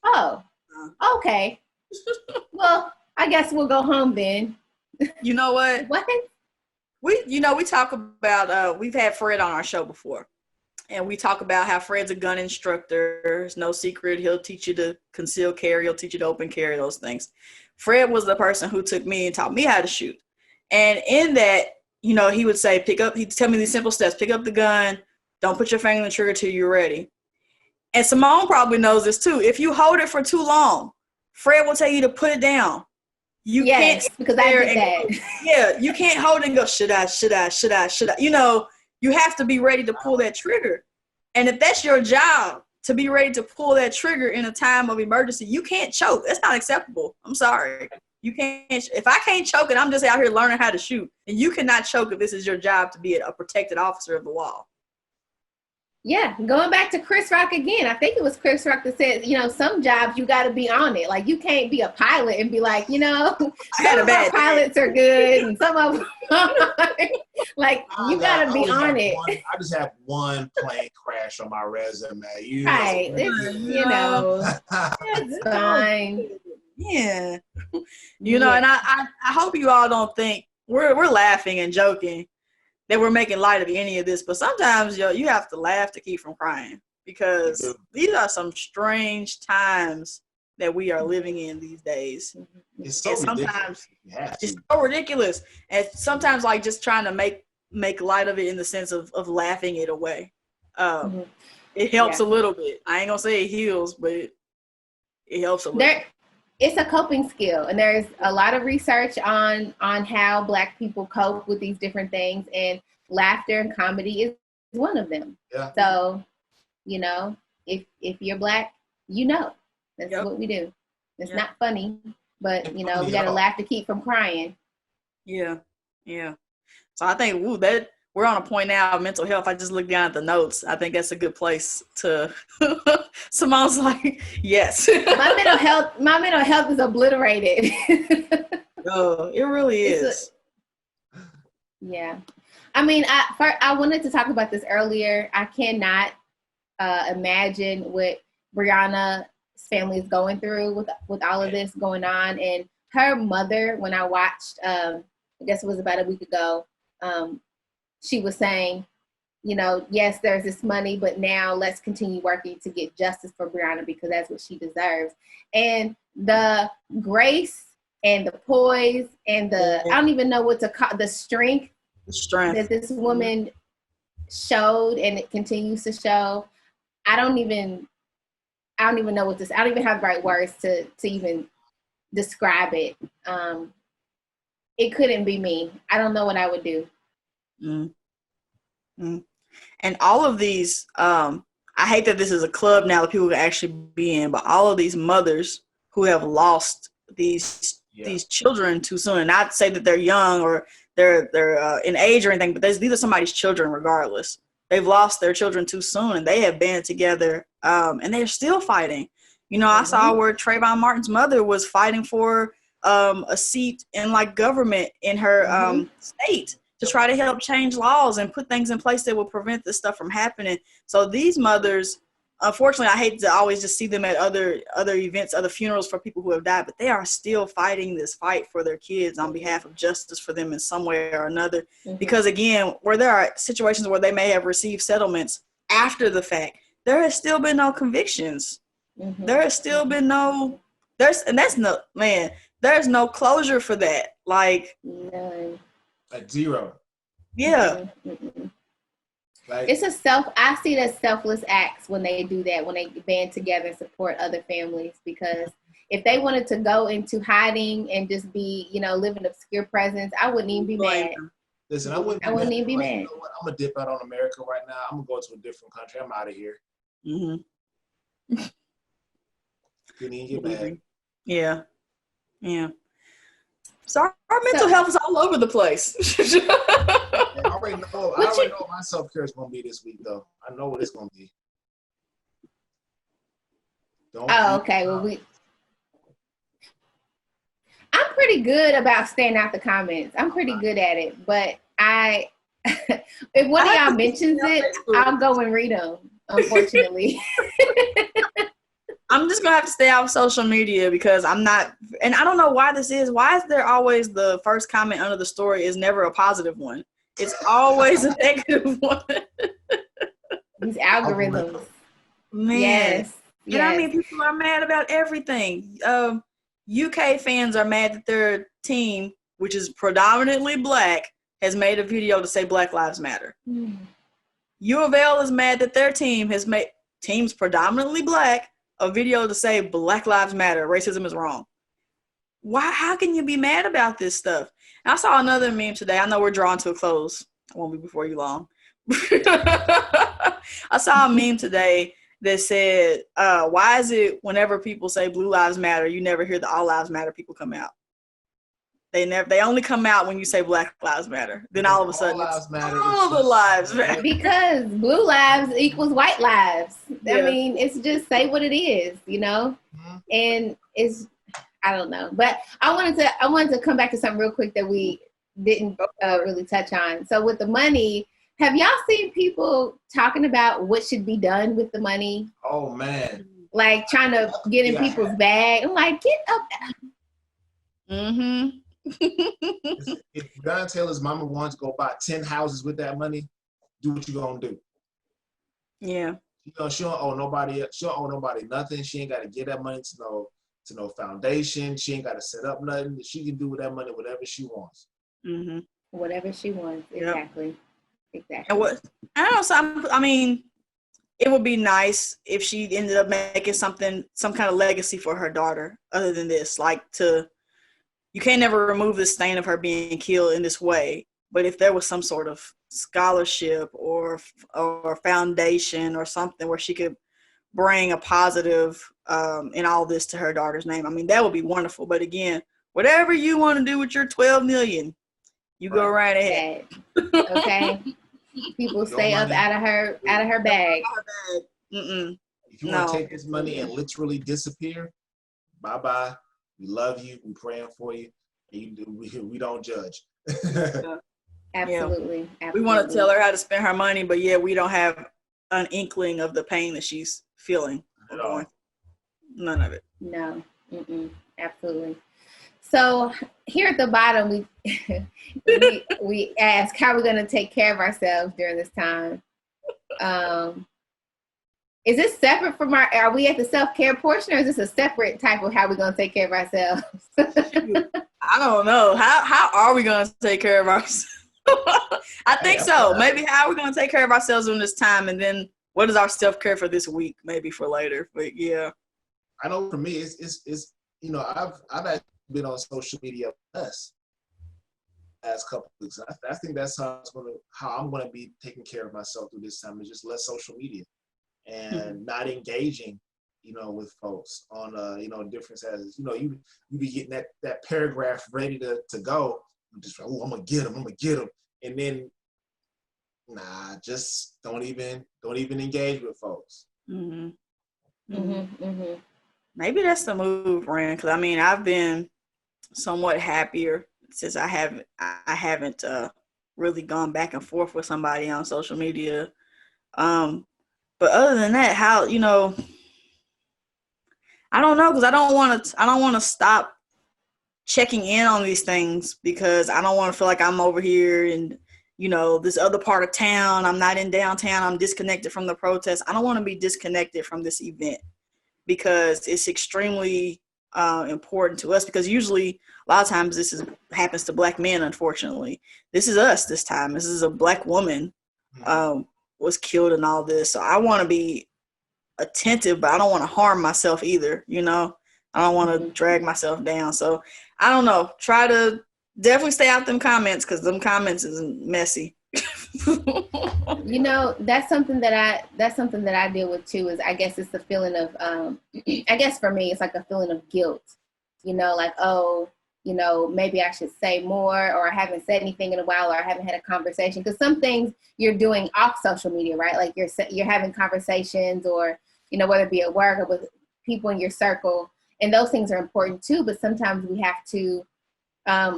S3: Oh, okay. Well, I guess we'll go home then.
S2: You know what?
S3: What?
S2: We talk about, we've had Fred on our show before, and we talk about how Fred's a gun instructor. It's no secret. He'll teach you to conceal carry. He'll teach you to open carry, those things. Fred was the person who took me and taught me how to shoot. And in that, he would say, he'd tell me these simple steps: pick up the gun, don't put your finger on the trigger till you're ready. And Simone probably knows this too. If you hold it for too long, Fred will tell you to put it down. You can't,
S3: because I did that.
S2: Yeah, you can't hold it and go, should I? You have to be ready to pull that trigger. And if that's your job, to be ready to pull that trigger in a time of emergency, you can't choke. That's not acceptable. I'm sorry. You can't. If I can't choke and I'm just out here learning how to shoot, and you cannot choke if this is your job to be a protected officer of the law.
S3: Yeah, going back to Chris Rock again. I think it was Chris Rock that said, some jobs you got to be on it. Like, you can't be a pilot and be like, some of our pilots are good and some of them like, you got to be on it.
S1: I just have one plane crash on my resume.
S3: Right. It's fine.
S2: Yeah. And I hope you all don't think we're laughing and joking that we're making light of any of this, but sometimes you have to laugh to keep from crying, because these are some strange times that we are living in these days.
S1: It's so ridiculous.
S2: It's so ridiculous, and sometimes like just trying to make light of it in the sense of laughing it away. It helps a little bit. I ain't gonna say it heals, but it helps a little.
S3: It's a coping skill, and there's a lot of research on how Black people cope with these different things, and laughter and comedy is one of them.
S1: Yeah.
S3: So, if you're Black, that's what we do. It's not funny, but we gotta laugh to keep from crying.
S2: Yeah. So I think that we're on a point now of mental health. I just looked down at the notes. I think that's a good place to. Simone's like, yes.
S3: My mental health is obliterated.
S2: Oh, it really is.
S3: Yeah. I mean, I wanted to talk about this earlier. I cannot imagine what Breonna family is going through with all of this going on. And her mother, when I watched, I guess it was about a week ago, she was saying, you know, yes, there's this money, but now let's continue working to get justice for Breonna because that's what she deserves. And the grace and the poise and the, I don't even know what to call, the strength that this woman showed and it continues to show. I don't even know what this, I don't even have the right words to even describe it. It couldn't be me. I don't know what I would do.
S2: And all of these, I hate that this is a club now that people can actually be in, but all of these mothers who have lost these children too soon, and not say that they're young or they're in age or anything, but these are somebody's children regardless. They've lost their children too soon, and they have banded together, and they're still fighting. You know, I saw where Trayvon Martin's mother was fighting for a seat in like government in her state to try to help change laws and put things in place that will prevent this stuff from happening. So these mothers, unfortunately, I hate to always just see them at other events, other funerals for people who have died, but they are still fighting this fight for their kids on behalf of justice for them in some way or another. Because again, where there are situations where they may have received settlements after the fact, there has still been no convictions. There has still been there's no closure for that. Like,
S3: none.
S1: Like zero.
S2: Yeah.
S1: Like,
S3: It's I see it as selfless acts when they do that, when they band together and support other families, because if they wanted to go into hiding and just be, you know, live an obscure presence, I wouldn't even be mad.
S1: Listen, I wouldn't even be mad. You know what? I'm gonna dip out on America right now. I'm gonna go to a different country. I'm out of here. Couldn't even get mad.
S2: Yeah. So our mental health is all over the place.
S1: I already know what my self-care is going to be this week, though. I know what it's going to be.
S3: Okay. Well, I'm pretty good about staying out the comments. I'm pretty good at it. But if one of y'all mentions it, I'll go and read them, unfortunately.
S2: I'm just going to have to stay off social media because I'm not, and I don't know why this is. Why is there always the first comment under the story is never a positive one? It's always a negative one.
S3: These algorithms.
S2: Man.
S3: Yes.
S2: And I mean, people are mad about everything. UK fans are mad that their team, which is predominantly black, has made a video to say Black Lives Matter. U of L is mad that their team has made, teams predominantly black, a video to say Black Lives Matter, racism is wrong. Why? How can you be mad about this stuff? And I saw another meme today. I know we're drawing to a close. I won't be before you long. I saw a meme today that said, why is it whenever people say Blue Lives Matter, you never hear the All Lives Matter people come out? They only come out when you say Black Lives Matter. Then all of a sudden, all the lives matter.
S3: Because blue lives equals white lives. Yeah. I mean, it's just say what it is, you know? And it's, I don't know. But I wanted to come back to something real quick that we didn't really touch on. So with the money, have y'all seen people talking about what should be done with the money?
S1: Oh, man.
S3: Like trying to get in people's bag. I'm like, get up.
S1: If Breonna Taylor's mama wants to go buy 10 houses with that money, do what you gonna do.
S2: Yeah.
S1: She don't owe nobody. She don't owe nobody nothing. She ain't got to give that money to no foundation. She ain't got to set up nothing. She can do with that money whatever she wants.
S3: Whatever she wants. Exactly.
S2: Yep. And what I don't know. So I mean, it would be nice if she ended up making some kind of legacy for her daughter, other than this, like to. You can't never remove the stain of her being killed in this way. But if there was some sort of scholarship or foundation or something where she could bring a positive in all this to her daughter's name, I mean, that would be wonderful. But again, whatever you want to do with your $12 million, you go right ahead.
S3: Okay. People stay up out of her bag.
S1: If you want to take this money and literally disappear, bye-bye. We love you. We praying for you. We don't judge.
S3: Absolutely.
S2: We want to tell her how to spend her money, but we don't have an inkling of the pain that she's feeling. None of it.
S3: No. Absolutely. So here at the bottom, we ask how we're going to take care of ourselves during this time. Is this separate from are we at the self-care portion, or is this a separate type of how we're going to take care of ourselves?
S2: I don't know. How are we going to take care of ourselves? I think so. Maybe how are we going to take care of ourselves during this time, and then what is our self-care for this week, maybe for later. But yeah.
S1: I know for me, it's I've actually been on social media less last couple of weeks. I think that's how I'm gonna be taking care of myself through this time, is just less social media and not engaging, with folks on different status. You be getting that paragraph ready to go. I'm just I'm gonna get them, and then just don't even engage with folks.
S2: Maybe that's the move, Rand, because I've been somewhat happier since I haven't really gone back and forth with somebody on social media. But other than that, how I don't know, because I don't want to stop checking in on these things, because I don't want to feel like I'm over here in this other part of town. I'm not in downtown. I'm disconnected from the protest. I don't want to be disconnected from this event, because it's extremely important to us, because usually a lot of times this happens to Black men. Unfortunately, this is us this time. This is a Black woman was killed in all this. So I want to be attentive, but I don't want to harm myself either. I don't want to drag myself down. So I don't know. Try to definitely stay out them comments, because them comments is messy.
S3: That's something that I deal with too. Is I guess it's the feeling of I guess for me it's like a feeling of guilt. Like, oh, maybe I should say more, or I haven't said anything in a while, or I haven't had a conversation, because some things you're doing off social media, right? Like you're having conversations, or whether it be at work or with people in your circle, and those things are important too. But sometimes we have to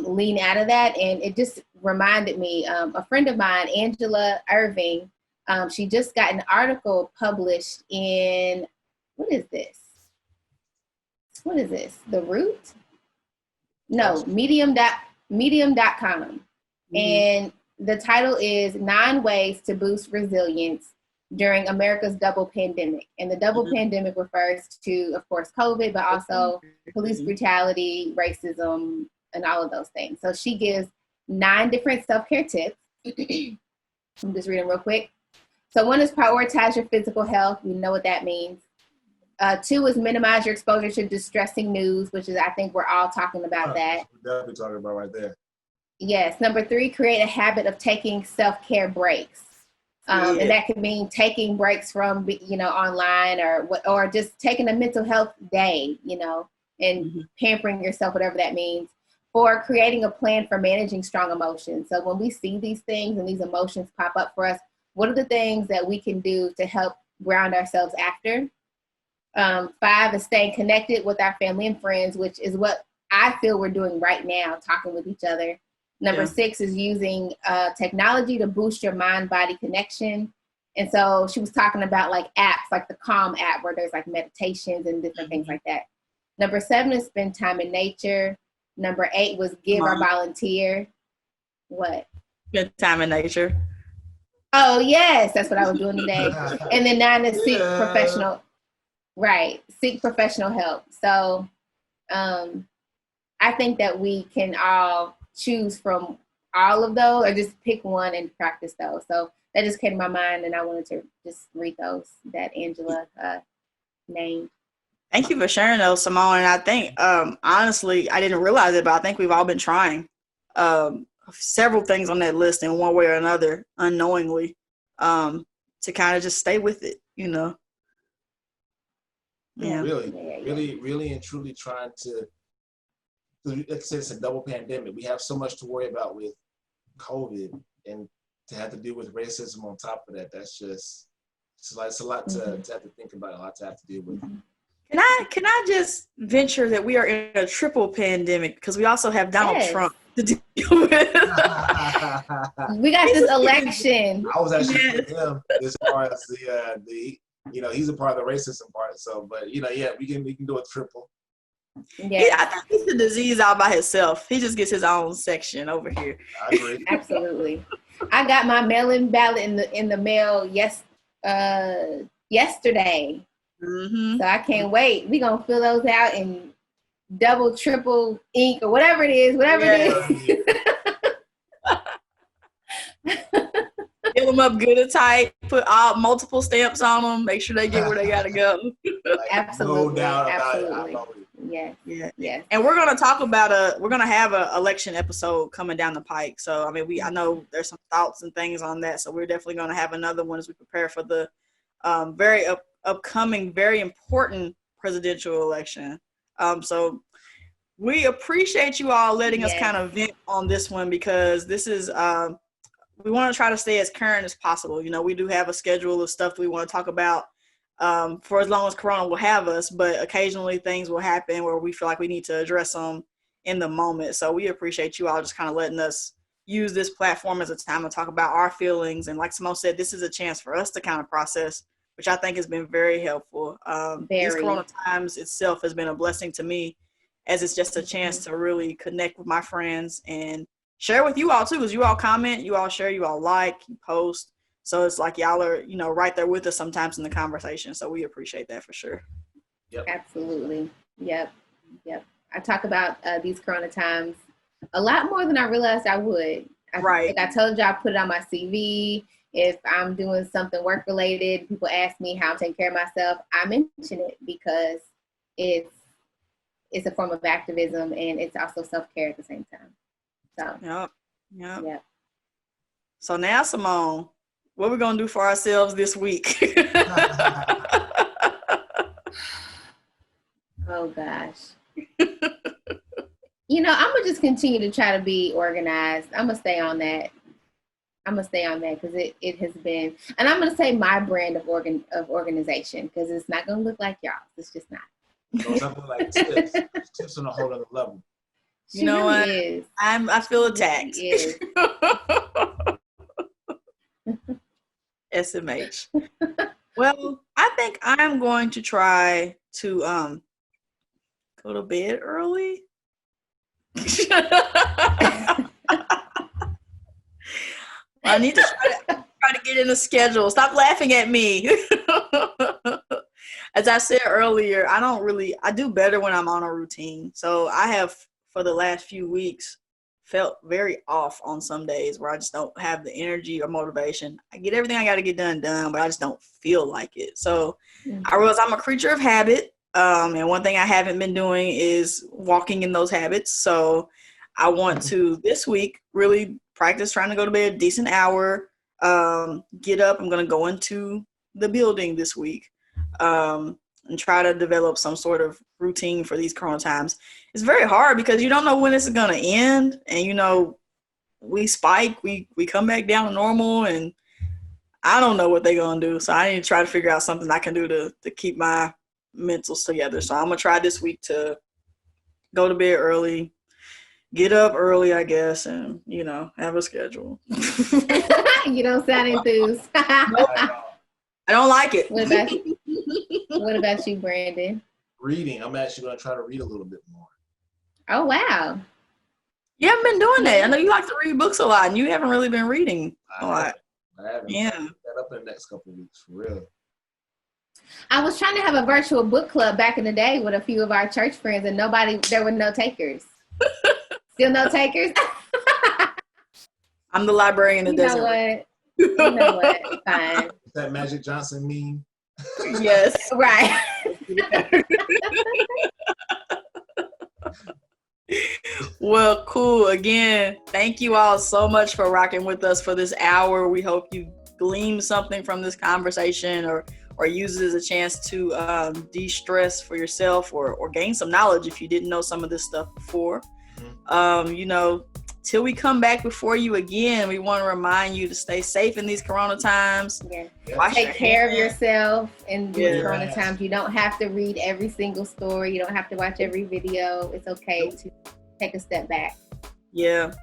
S3: lean out of that. And it just reminded me, a friend of mine, Angela Irving, she just got an article published in, what is this? The Root? No, medium.com. And the title is 9 Ways to Boost Resilience During America's Double Pandemic. And the double pandemic refers to, of course, COVID, but also police brutality, racism, and all of those things. So she gives 9 different self-care tips. I'm just reading real quick. So 1 is prioritize your physical health. We know what that means. 2 is minimize your exposure to distressing news, which is, I think we're all talking about that.
S1: We're definitely talking about right there.
S3: Yes. Number 3, create a habit of taking self-care breaks. And that could mean taking breaks from, online, or just taking a mental health day, and pampering yourself, whatever that means. 4, creating a plan for managing strong emotions. So when we see these things and these emotions pop up for us, what are the things that we can do to help ground ourselves after? 5 is staying connected with our family and friends, which is what I feel we're doing right now, talking with each other. Number 6 is using technology to boost your mind-body connection. And so she was talking about like apps, like the Calm app, where there's like meditations and different things like that. Number 7 is spend time in nature. Number 8 was give or volunteer. What?
S2: Spend time in nature.
S3: Oh, yes. That's what I was doing today. And then 9 is seek professional. Right. Seek professional help. So I think that we can all choose from all of those, or just pick one and practice those. So that just came to my mind, and I wanted to just read those that Angela named.
S2: Thank you for sharing those, Simone. And I think, honestly, I didn't realize it, but I think we've all been trying several things on that list in one way or another, unknowingly, to kind of just stay with it, Yeah.
S1: Really and truly trying to, like I said, it's a double pandemic. We have so much to worry about with COVID, and to have to deal with racism on top of that, that's just, it's a lot to have to think about, a lot to have to deal with.
S2: Can I just venture that we are in a triple pandemic, because we also have Donald Trump to deal with.
S3: We got this election.
S1: I was actually with him as far as the he's a part of the racism part. So, but yeah, we can do a triple.
S2: Yeah, I think he's the disease all by himself. He just gets his own section over here.
S1: I agree.
S3: Absolutely. I got my mail-in ballot in the mail yesterday.
S2: Mm-hmm.
S3: So I can't wait. We're gonna fill those out in double, triple ink or whatever it is.
S2: Fill them up good and tight. Put multiple stamps on them. Make sure they get where they gotta go.
S3: Absolutely.
S1: No doubt about
S3: Absolutely.
S1: it.
S3: Yes.
S2: And we're gonna talk about we're gonna have an election episode coming down the pike. So I mean, I know there's some thoughts and things on that. So we're definitely gonna have another one as we prepare for the very upcoming, very important presidential election. So we appreciate you all letting us kind of vent on this one, because this is we want to try to stay as current as possible. We do have a schedule of stuff that we want to talk about for as long as Corona will have us, but occasionally things will happen where we feel like we need to address them in the moment. So we appreciate you all just kind of letting us use this platform as a time to talk about our feelings. And like Simone said, this is a chance for us to kind of process, which I think has been very helpful. These Corona times itself has been a blessing to me, as it's just a chance to really connect with my friends and share with you all too, because you all comment, you all share, you all like, you post. So it's like y'all are, right there with us sometimes in the conversation. So we appreciate that for sure.
S1: Yep.
S3: Absolutely. Yep. I talk about these Corona times a lot more than I realized I would. Like I told you, I put it on my CV. If I'm doing something work related, people ask me how I'm taking care of myself, I mention it because it's a form of activism and it's also self-care at the same time. So Yep.
S2: So now, Simone, what are we gonna do for ourselves this week?
S3: Oh gosh. I'm gonna just continue to try to be organized. I'm gonna stay on that because it has been, and I'm gonna say my brand of organization, because it's not gonna look like y'all. It's just not.
S1: Those are like tips. Tips on a whole other level.
S3: She really is.
S2: I feel attacked.
S3: She is.
S2: SMH. Well, I think I'm going to try to go to bed early. I need to try to get in the schedule. Stop laughing at me. As I said earlier, I do better when I'm on a routine. So I have, for the last few weeks, felt very off on some days where I just don't have the energy or motivation. I get everything I got to get done, but I just don't feel like it. So I realize I'm a creature of habit. And one thing I haven't been doing is walking in those habits. So I want to, this week, really practice trying to go to bed a decent hour, get up. I'm going to go into the building this week and try to develop some sort of routine for these Corona times. It's very hard because you don't know when this is going to end. And, we spike, we come back down to normal, and I don't know what they're going to do. So I need to try to figure out something I can do to keep my mentals together. So I'm going to try this week to go to bed early, get up early, I guess, and, have a schedule.
S3: You don't sound enthused.
S2: I don't like it.
S3: What about you, Brandon?
S1: Reading. I'm actually going to try to read a little bit more.
S3: Oh, wow.
S2: You haven't been doing that. I know you like to read books a lot, and you haven't really been reading a lot.
S1: I haven't.
S2: Yeah.
S1: That up in the next couple of weeks, for real.
S3: I was trying to have a virtual book club back in the day with a few of our church friends, and there were no takers. Still no takers?
S2: I'm the librarian that doesn't.
S3: You know what? Fine.
S1: Is that Magic Johnson meme?
S2: Yes.
S3: Right.
S2: Well, cool. Again, thank you all so much for rocking with us for this hour. We hope you glean something from this conversation or use it as a chance to de-stress for yourself or gain some knowledge if you didn't know some of this stuff before. Till we come back before you again, we want to remind you to stay safe in these Corona times.
S3: Yeah. Take care of yourself in these Corona times. You don't have to read every single story. You don't have to watch every video. It's okay to take a step back.
S2: Yeah.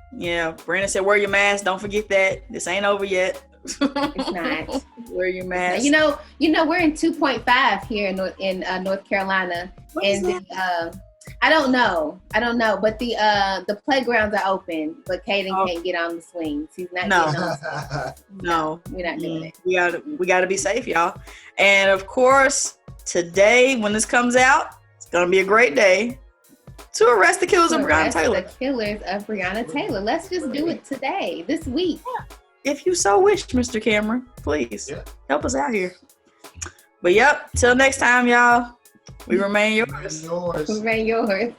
S2: Brandon said, wear your mask. Don't forget that. This ain't over yet.
S3: It's not.
S2: Wear your mask.
S3: You know, we're in 2.5 here in North Carolina, and I don't know, but the playgrounds are open, but Caden can't get on the swings. He's not getting on.
S2: No,
S3: we're not doing it.
S2: We gotta be safe, y'all. And of course, today when this comes out, it's gonna be a great day to arrest the killers of Breonna Taylor.
S3: The killers of Breonna Taylor. Let's just do it today, this week.
S2: If you so wish, Mr. Cameron, please help us out here. But yep, till next time, y'all. We remain yours.
S3: We remain yours.